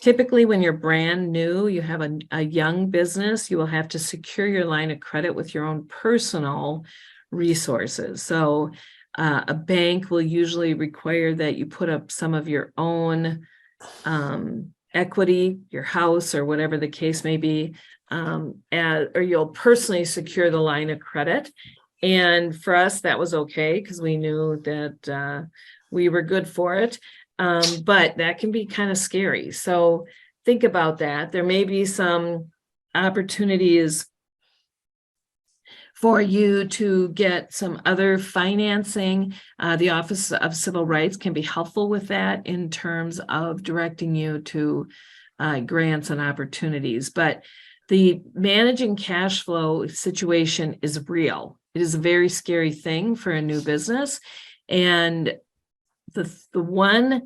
Typically, when you're brand new, you have a young business, you will have to secure your line of credit with your own personal resources. So a bank will usually require that you put up some of your own equity, your house, or whatever the case may be, or you'll personally secure the line of credit. And for us, that was okay, because we knew that we were good for it. But that can be kind of scary. So think about that. There may be some opportunities for you to get some other financing. The Office of Civil Rights can be helpful with that in terms of directing you to grants and opportunities. But the managing cash flow situation is real. It is a very scary thing for a new business. And the one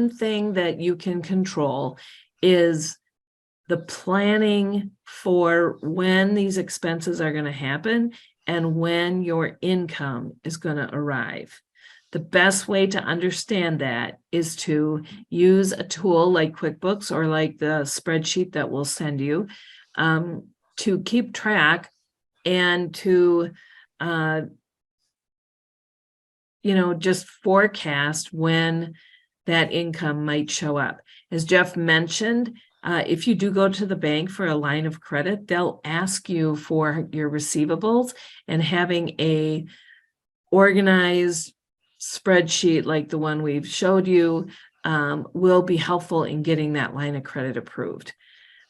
thing that you can control is the planning for when these expenses are going to happen and when your income is going to arrive. The best way to understand that is to use a tool like QuickBooks or like the spreadsheet that we'll send you, to keep track and to just forecast when that income might show up. As Jeff mentioned, if you do go to the bank for a line of credit, they'll ask you for your receivables, and having a organized spreadsheet like the one we've showed you will be helpful in getting that line of credit approved.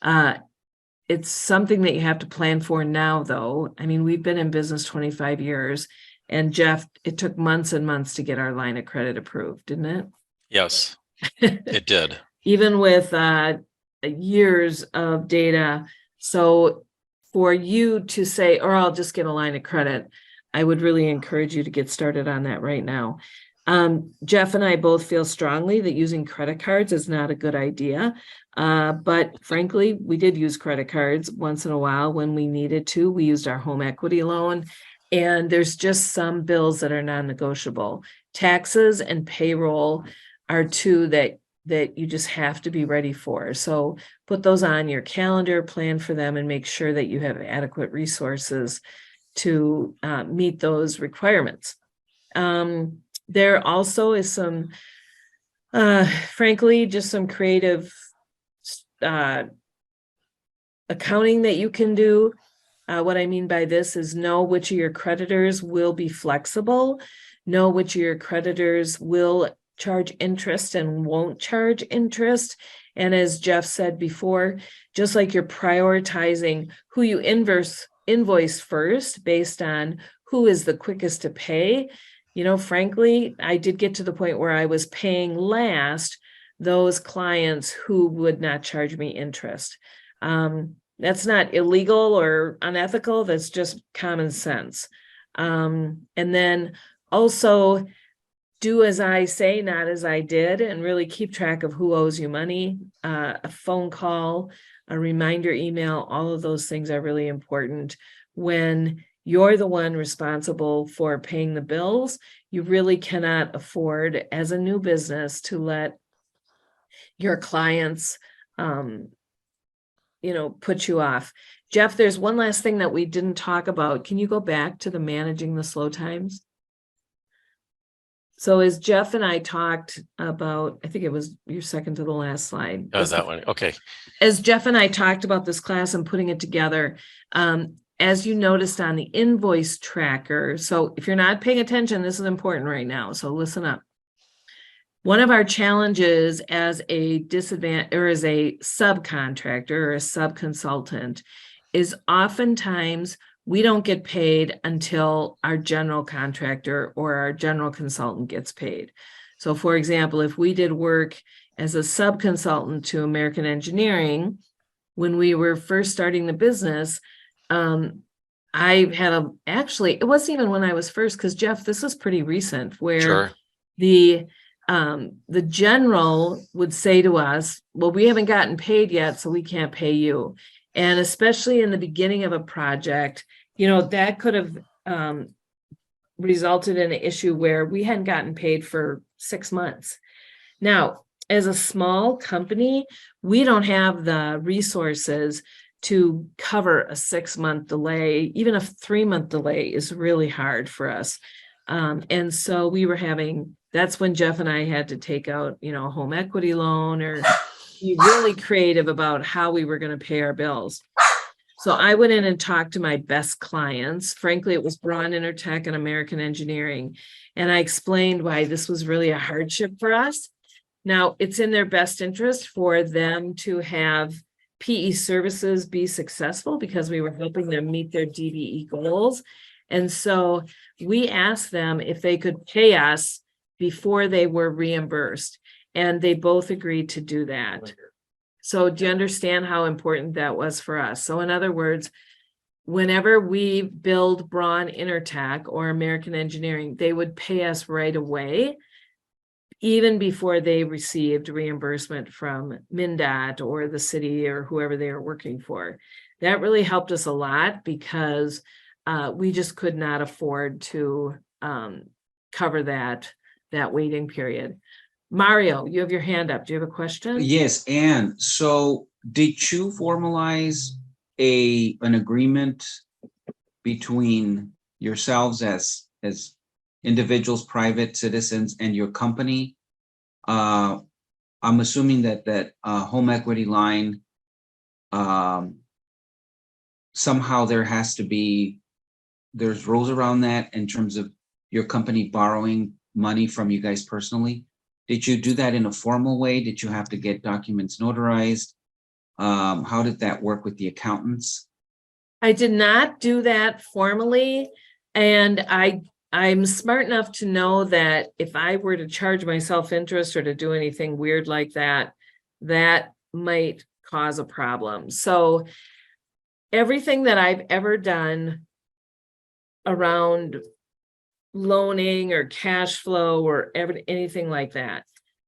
It's something that you have to plan for now, though. I mean, we've been in business 25 years, and Jeff, it took months and months to get our line of credit approved, didn't Yes, it? it did. Even with years of data. So for you to say, or I'll just get a line of credit, I would really encourage you to get started on that right now. Jeff and I both feel strongly that using credit cards is not a good idea. But frankly, we did use credit cards once in a while when we needed to. We used our home equity loan, and there's just some bills that are non-negotiable. Taxes and payroll are two that you just have to be ready for. So put those on your calendar, plan for them, and make sure that you have adequate resources to meet those requirements. There also is some, frankly, just some creative accounting that you can do. What I mean by this is know which of your creditors will be flexible, know which of your creditors will charge interest and won't charge interest. And as Jeff said before, just like you're prioritizing who you invoice first based on who is the quickest to pay, you know, frankly, I did get to the point where I was paying last those clients who would not charge me interest. That's not illegal or unethical. That's just common sense. And then also do as I say, not as I did, and really keep track of who owes you money. A phone call, a reminder email, all of those things are really important. When you're the one responsible for paying the bills, you really cannot afford as a new business to let your clients, put you off. Jeff, there's one last thing that we didn't talk about. Can you go back to the managing the slow times? So as Jeff and I talked about, I think it was your second to the last slide. Oh, that one. Okay. As Jeff and I talked about this class and putting it together, as you noticed on the invoice tracker, so if you're not paying attention, this is important right now. So listen up. One of our challenges as a disadvantage or as a subcontractor or a subconsultant is oftentimes we don't get paid until our general contractor or our general consultant gets paid. So for example, if we did work as a subconsultant to American Engineering, when we were first starting the business, I had actually, it wasn't even when I was first, because Jeff, this is pretty recent, where Sure. the general would say to us, well, we haven't gotten paid yet, so we can't pay you. And especially in the beginning of a project, that could have resulted in an issue where we hadn't gotten paid for 6 months. Now, as a small company, we don't have the resources to cover a 6-month delay. Even a 3-month delay is really hard for us. And so that's when Jeff and I had to take out, a home equity loan or be really creative about how we were going to pay our bills. So I went in and talked to my best clients. Frankly, it was Braun Intertech and American Engineering. And I explained why this was really a hardship for us. Now, it's in their best interest for them to have PE services be successful because we were helping them meet their DBE goals. And so we asked them if they could pay us before they were reimbursed. And they both agreed to do that. So do you understand how important that was for us? So in other words, whenever we billed Braun Intertech or American Engineering, they would pay us right away, even before they received reimbursement from MnDOT or the city or whoever they were working for. That really helped us a lot because we just could not afford to cover that waiting period. Mario, you have your hand up. Do you have a question? Yes, and so did you formalize an agreement between yourselves as individuals, private citizens, and your company? I'm assuming that home equity line, somehow there's rules around that in terms of your company borrowing money from you guys personally. Did you do that in a formal way? Did you have to get documents notarized? How did that work with the accountants? I did not do that formally, and I'm smart enough to know that if I were to charge myself interest or to do anything weird like that, that might cause a problem. So everything that I've ever done around loaning or cash flow or anything like that,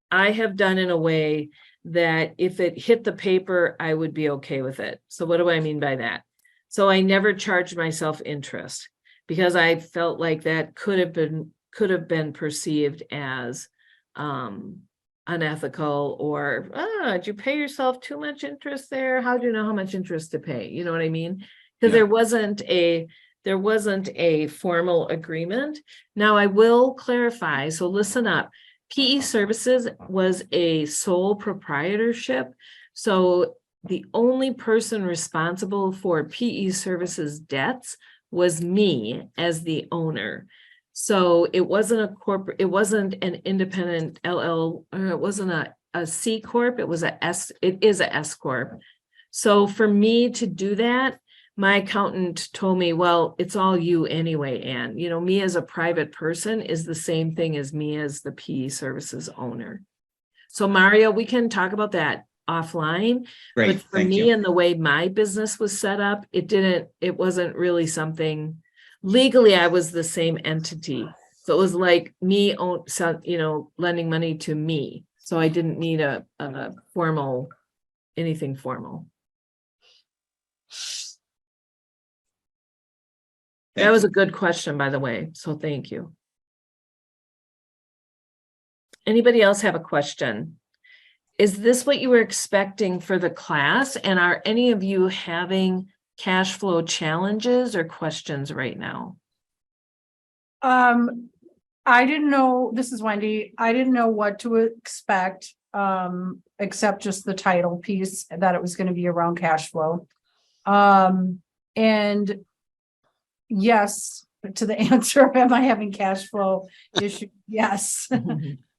I have done in a way that if it hit the paper, I would be okay with it. So what do I mean by that? So I never charged myself interest because I felt like that could have been perceived as unethical, or did you pay yourself too much interest there? How do you know how much interest to pay? You know what I mean? Because there wasn't a formal agreement. Now I will clarify, so listen up. PE Services was a sole proprietorship. So the only person responsible for PE Services debts was me as the owner. So it wasn't a corporate, it wasn't an independent it wasn't a C Corp, it is a S Corp. So for me to do that, my accountant told me, well, it's all you anyway, Ann. You know, me as a private person is the same thing as me as the PE Services owner. So Mario, we can talk about that offline. Great, but for thank me you. and the way my business was set up, it wasn't really something, legally I was the same entity. So it was like me lending money to me. So I didn't need a anything formal. That was a good question, by the way, so thank you. Anybody else have a question? Is this what you were expecting for the class? And are any of you having cash flow challenges or questions right now? I didn't know, this is Wendy, I didn't know what to expect, except just the title piece, that it was going to be around cash flow. And yes, to the answer of am I having cash flow issue? Yes.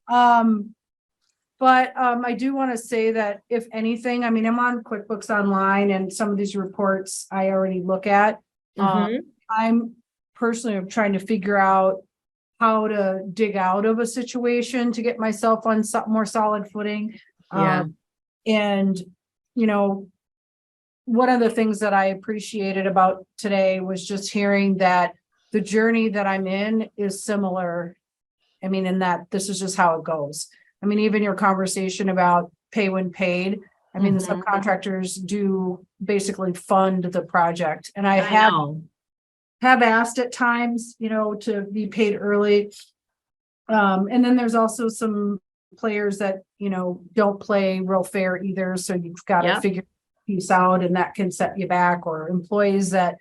But I do want to say that if anything, I mean, I'm on QuickBooks Online and some of these reports I already look at. I'm personally trying to figure out how to dig out of a situation to get myself on more solid footing. And, you know, one of the things that I appreciated about today was just hearing that the journey that I'm in is similar. I mean, in that this is just how it goes. I mean, even your conversation about pay when paid. I mean, the subcontractors do basically fund the project. And I have asked at times, you know, to be paid early. And then there's also some players that, you know, don't play real fair either. So you've got to figure piece out, and that can set you back, or employees that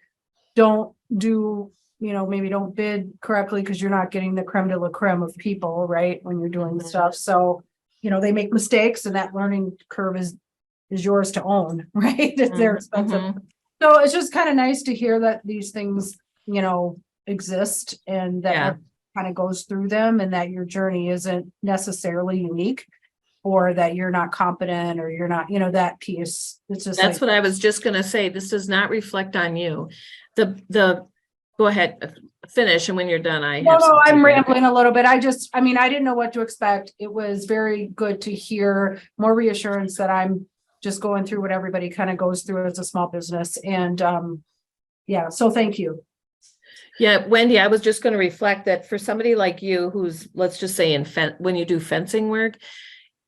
don't do, you know, maybe don't bid correctly because you're not getting the creme de la creme of people, right? When you're doing the stuff. So, you know, they make mistakes, and that learning curve is yours to own, right? If they're expensive. So it's just kind of nice to hear that these things, you know, exist, and that kind of goes through them, and that your journey isn't necessarily unique, or that you're not competent, or you're not, you know, that piece. It's just that's what I was just going to say. This does not reflect on you. Go ahead, finish, and when you're done, I'm rambling a little bit. I mean, I didn't know what to expect. It was very good to hear more reassurance that I'm just going through what everybody kind of goes through as a small business. And so thank you. Yeah, Wendy, I was just going to reflect that for somebody like you, who's, let's just say when you do fencing work,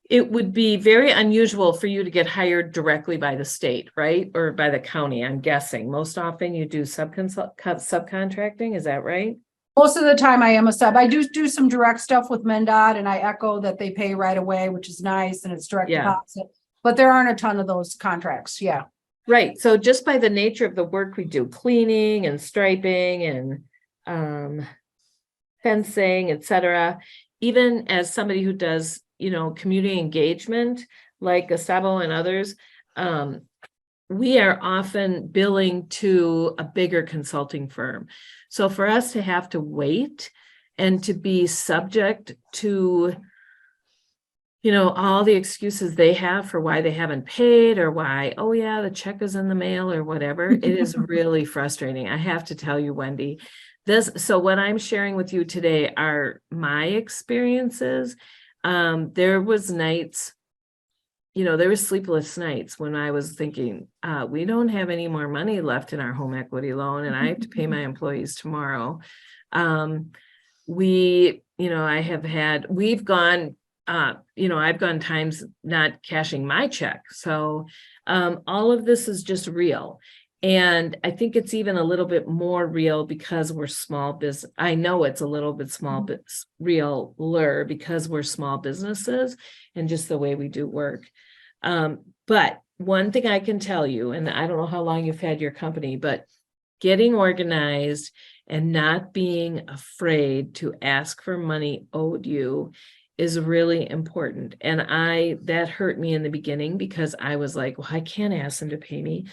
it would be very unusual for you to get hired directly by the state, right? Or by the county, I'm guessing. Most often you do subcontracting, is that right? Most of the time I am a sub. I do some direct stuff with MnDOT, and I echo that they pay right away, which is nice, and it's direct deposit. But there aren't a ton of those contracts. Yeah. Right. So just by the nature of the work we do, cleaning and striping and fencing, etc., even as somebody who does, you know, community engagement like Gustavo and others, we are often billing to a bigger consulting firm. So for us to have to wait and to be subject to, you know, all the excuses they have for why they haven't paid or why, oh yeah, the check is in the mail or whatever. It is really frustrating. I have to tell you, Wendy, so what I'm sharing with you today are my experiences. There was nights, you know, there were sleepless nights when I was thinking, we don't have any more money left in our home equity loan and I have to pay my employees tomorrow. You know, we've gone, you know, I've gone times not cashing my check. So all of this is just real. And I think it's even a little bit more real because we're small business. I know it's a little bit realer because we're small businesses and just the way we do work. But one thing I can tell you, and I don't know how long you've had your company, but getting organized and not being afraid to ask for money owed you is really important. And that hurt me in the beginning because I was like, well, I can't ask them to pay me.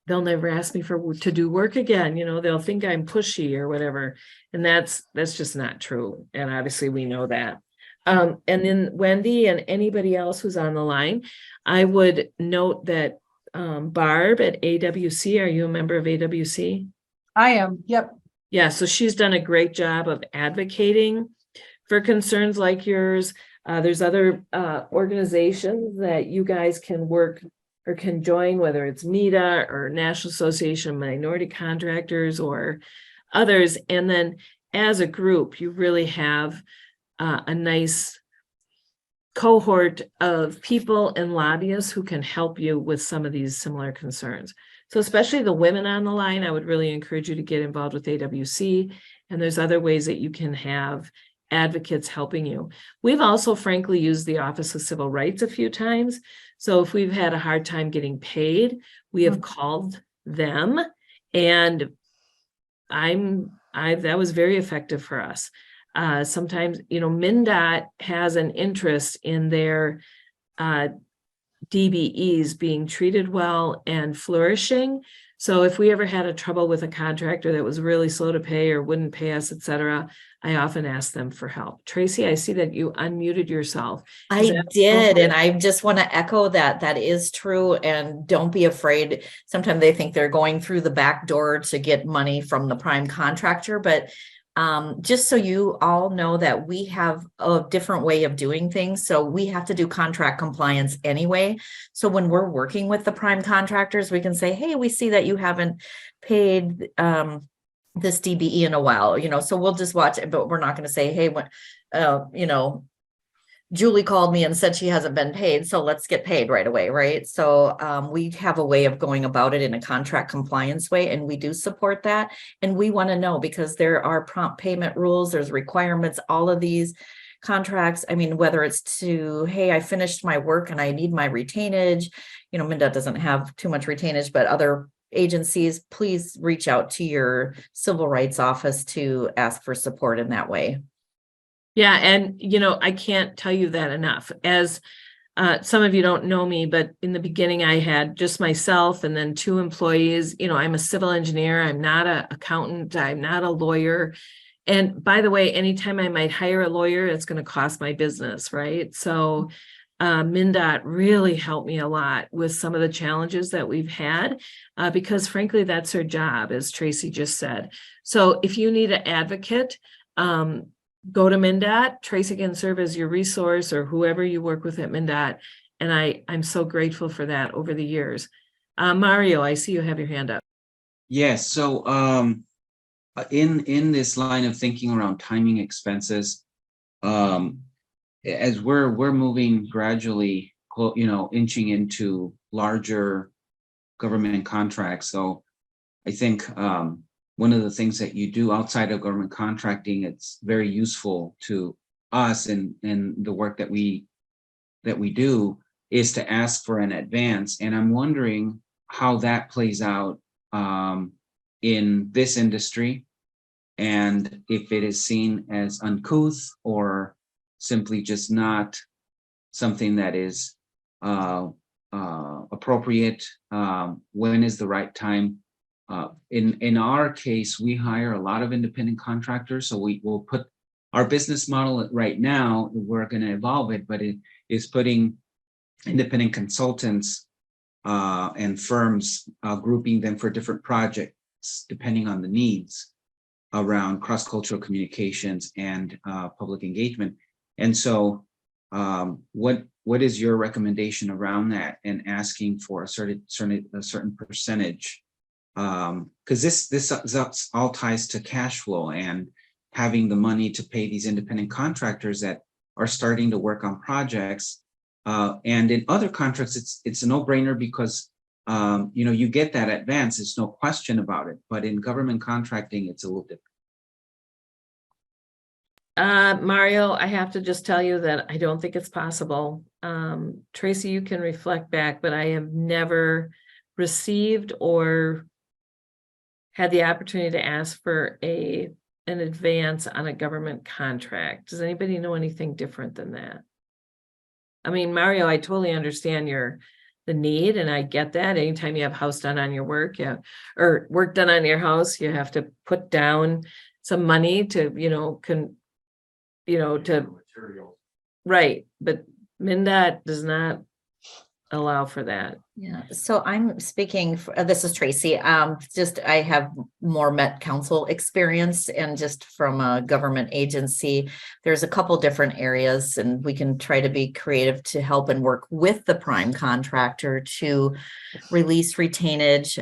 They'll never ask me to do work again. You know, they'll think I'm pushy or whatever. And that's just not true. And obviously we know that. And then Wendy and anybody else who's on the line, I would note that Barb at AWC, are you a member of AWC? I am. Yep. Yeah, so she's done a great job of advocating for concerns like yours. There's other organizations that you guys can work or can join, whether it's MnDOT or National Association of Minority Contractors or others. And then as a group, you really have a nice cohort of people and lobbyists who can help you with some of these similar concerns. So especially the women on the line, I would really encourage you to get involved with AWC. And there's other ways that you can have advocates helping you. We've also frankly used the Office of Civil Rights a few times. So if we've had a hard time getting paid, we have called them, and that was very effective for us. Sometimes, you know, MnDOT has an interest in their DBEs being treated well and flourishing. So if we ever had a trouble with a contractor that was really slow to pay or wouldn't pay us, et cetera, I often ask them for help. Tracy, I see that you unmuted yourself. I did. And I just want to echo that is true. And don't be afraid. Sometimes they think they're going through the back door to get money from the prime contractor, but just so you all know that we have a different way of doing things. So we have to do contract compliance anyway. So when we're working with the prime contractors, we can say, hey, we see that you haven't paid this DBE in a while, you know, so we'll just watch it, but we're not going to say, hey, when, you know, Julie called me and said she hasn't been paid, so let's get paid right away, right? So we have a way of going about it in a contract compliance way, and we do support that. And we want to know because there are prompt payment rules, there's requirements, all of these contracts. I mean, whether it's to, hey, I finished my work and I need my retainage, you know, MnDOT doesn't have too much retainage, but other agencies, please reach out to your civil rights office to ask for support in that way. Yeah. And, you know, I can't tell you that enough. As some of you don't know me, but in the beginning, I had just myself and then 2 employees. You know, I'm a civil engineer. I'm not an accountant. I'm not a lawyer. And by the way, anytime I might hire a lawyer, it's going to cost my business, right? So MnDOT really helped me a lot with some of the challenges that we've had because frankly, that's their job, as Tracy just said. So if you need an advocate, go to MnDOT. Tracy can serve as your resource or whoever you work with at MnDOT. And I'm so grateful for that over the years. Mario, I see you have your hand up. Yes. So in this line of thinking around timing expenses, as we're moving gradually, you know, inching into larger government contracts. So I think one of the things that you do outside of government contracting, it's very useful to us in the work that we do, is to ask for an advance. And I'm wondering how that plays out in this industry, and if it is seen as uncouth or simply just not something that is appropriate. When is the right time? In our case, we hire a lot of independent contractors, so we will put Our business model right now, we're going to evolve it, but it is putting independent consultants and firms, grouping them for different projects depending on the needs around cross-cultural communications and public engagement. And so what is your recommendation around that, and asking for a certain percentage? Because this all ties to cash flow and having the money to pay these independent contractors that are starting to work on projects. And in other contracts, it's a no-brainer because you get that advance. There's no question about it. But in government contracting, it's a little different. Mario, I have to just tell you that I don't think it's possible. Tracy, you can reflect back, but I have never received or had the opportunity to ask for an advance on a government contract. Does anybody know anything different than that? I mean, Mario, I totally understand the need, and I get that. Anytime you have house done on your work, or work done on your house, you have to put down some money to, right. But MnDOT does not allow for that. Yeah, so I'm speaking, this is Tracy. I have more Met Council experience, and just from a government agency, there's a couple different areas, and we can try to be creative to help and work with the prime contractor to release retainage.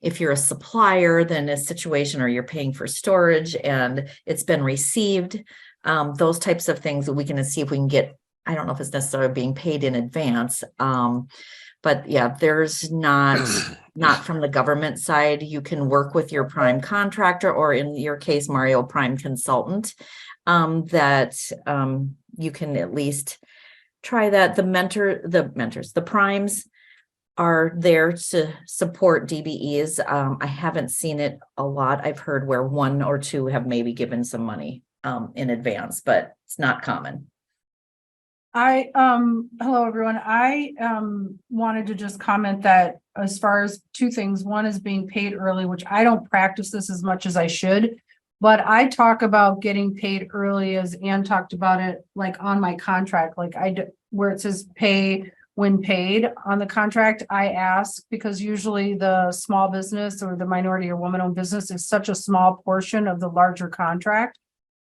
If you're a supplier, then a situation, or you're paying for storage and it's been received, those types of things that we can see if we can get. I don't know if it's necessarily being paid in advance. But yeah, there's not from the government side. You can work with your prime contractor, or in your case, Mario, prime consultant, that you can at least try that. The primes are there to support DBEs. I haven't seen it a lot. I've heard where one or two have maybe given some money in advance, but it's not common. Hello, everyone. I wanted to just comment that as far as two things, one is being paid early, which I don't practice this as much as I should, but I talk about getting paid early, as Ann talked about it, like on my contract, like where it says pay when paid on the contract. I ask, because usually the small business or the minority or woman-owned business is such a small portion of the larger contract.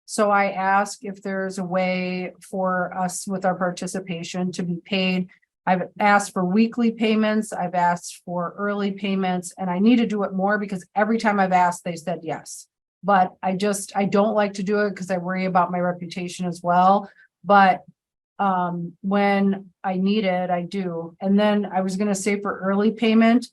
So I ask if there's a way for us with our participation to be paid. I've asked for weekly payments. I've asked for early payments, and I need to do it more because every time I've asked, they said yes. But I don't like to do it because I worry about my reputation as well. But when I need it, I do. And then I was going to say, for early payment,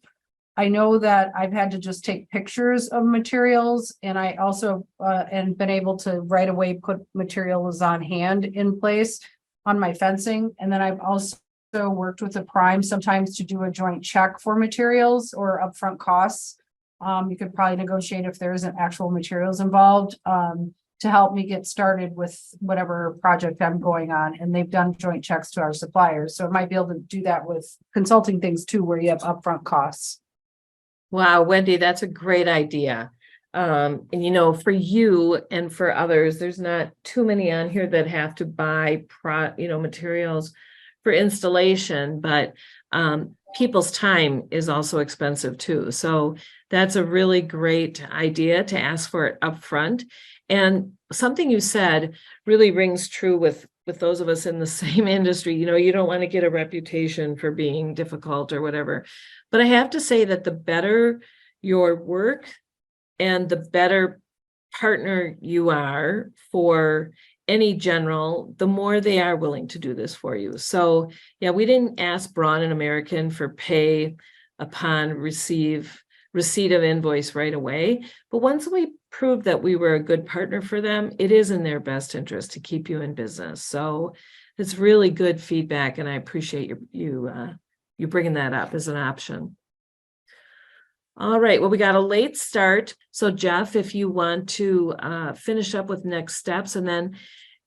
I know that I've had to just take pictures of materials, and I also and been able to right away put materials on hand in place on my fencing. And then I've also worked with a prime sometimes to do a joint check for materials or upfront costs. You could probably negotiate if there isn't actual materials involved to help me get started with whatever project I'm going on. And they've done joint checks to our suppliers. So I might be able to do that with consulting things too, where you have upfront costs. Wow, Wendy, that's a great idea. And for you and for others, there's not too many on here that have to buy materials for installation, but people's time is also expensive too. So that's a really great idea to ask for it upfront. And something you said really rings true with those of us in the same industry. You don't want to get a reputation for being difficult or whatever. But I have to say that the better your work and the better partner you are for any general, the more they are willing to do this for you. So yeah, we didn't ask Braun and American for pay upon receipt of invoice right away. But once we proved that we were a good partner for them, it is in their best interest to keep you in business. So it's really good feedback, and I appreciate you bringing that up as an option. All right, well, we got a late start. So Jeff, if you want to finish up with next steps, and then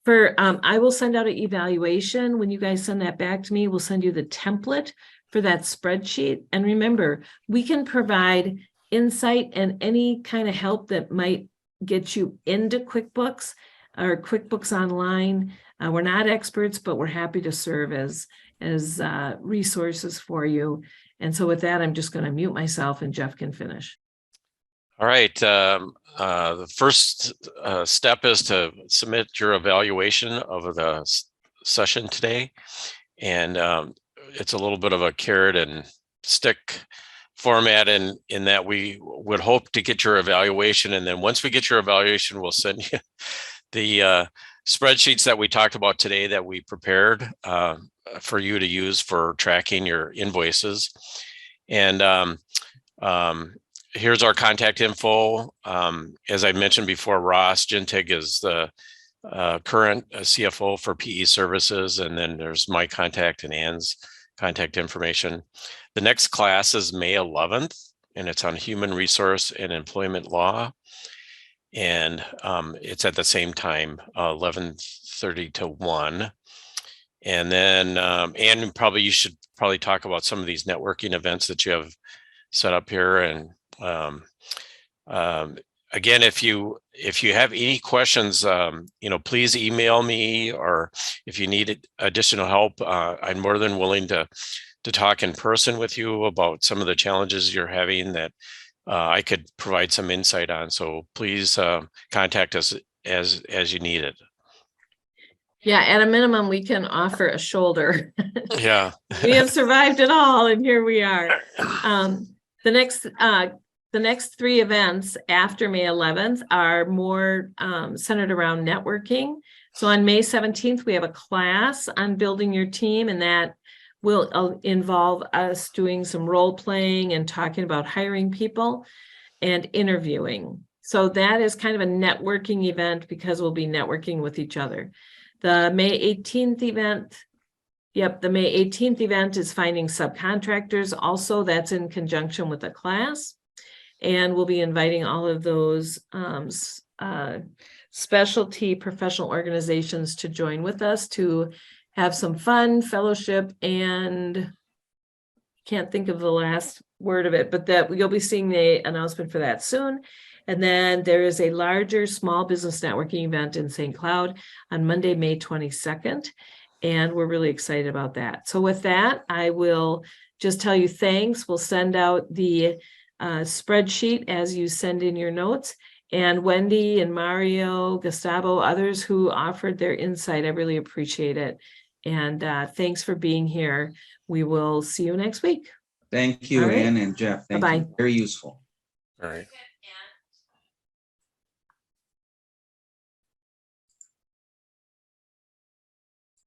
I will send out an evaluation. When you guys send that back to me, we'll send you the template for that spreadsheet. And remember, we can provide insight and any kind of help that might get you into QuickBooks. our QuickBooks Online. We're not experts, but we're happy to serve as resources for you. And so with that, I'm just going to mute myself and Jeff can finish. All right. The first step is to submit your evaluation of the session today. And it's a little bit of a carrot and stick format in that we would hope to get your evaluation. And then once we get your evaluation, we'll send you the spreadsheets that we talked about today that we prepared for you to use for tracking your invoices. And here's our contact info. As I mentioned before, Ross Jintig is the current CFO for PE Services. And then there's my contact and Ann's contact information. The next class is May 11th, and it's on human resource and employment law. And it's at the same time, 11:30 to 1. And then, and you should probably talk about some of these networking events that you have set up here. And again, if you have any questions, please email me, or if you need additional help, I'm more than willing to talk in person with you about some of the challenges you're having that I could provide some insight on. So please contact us as you need it. Yeah, at a minimum, we can offer a shoulder. Yeah. We have survived it all, and here we are. The next 3 events after May 11th are more centered around networking. So on May 17th, we have a class on building your team, and that will involve us doing some role playing and talking about hiring people and interviewing. So that is kind of a networking event because we'll be networking with each other. The May 18th event, the May 18th event is finding subcontractors. Also, that's in conjunction with a class. And we'll be inviting all of those specialty professional organizations to join with us to have some fun, fellowship, and can't think of the last word of it, but that you'll be seeing the announcement for that soon. And then there is a larger small business networking event in St. Cloud on Monday, May 22nd. And we're really excited about that. So with that, I will just tell you thanks. We'll send out the spreadsheet as you send in your notes. And Wendy and Mario, Gustavo, others who offered their insight, I really appreciate it. And thanks for being here. We will see you next week. Thank you, All right. Ann and Jeff. Thank Bye-bye. you. Very useful. All right.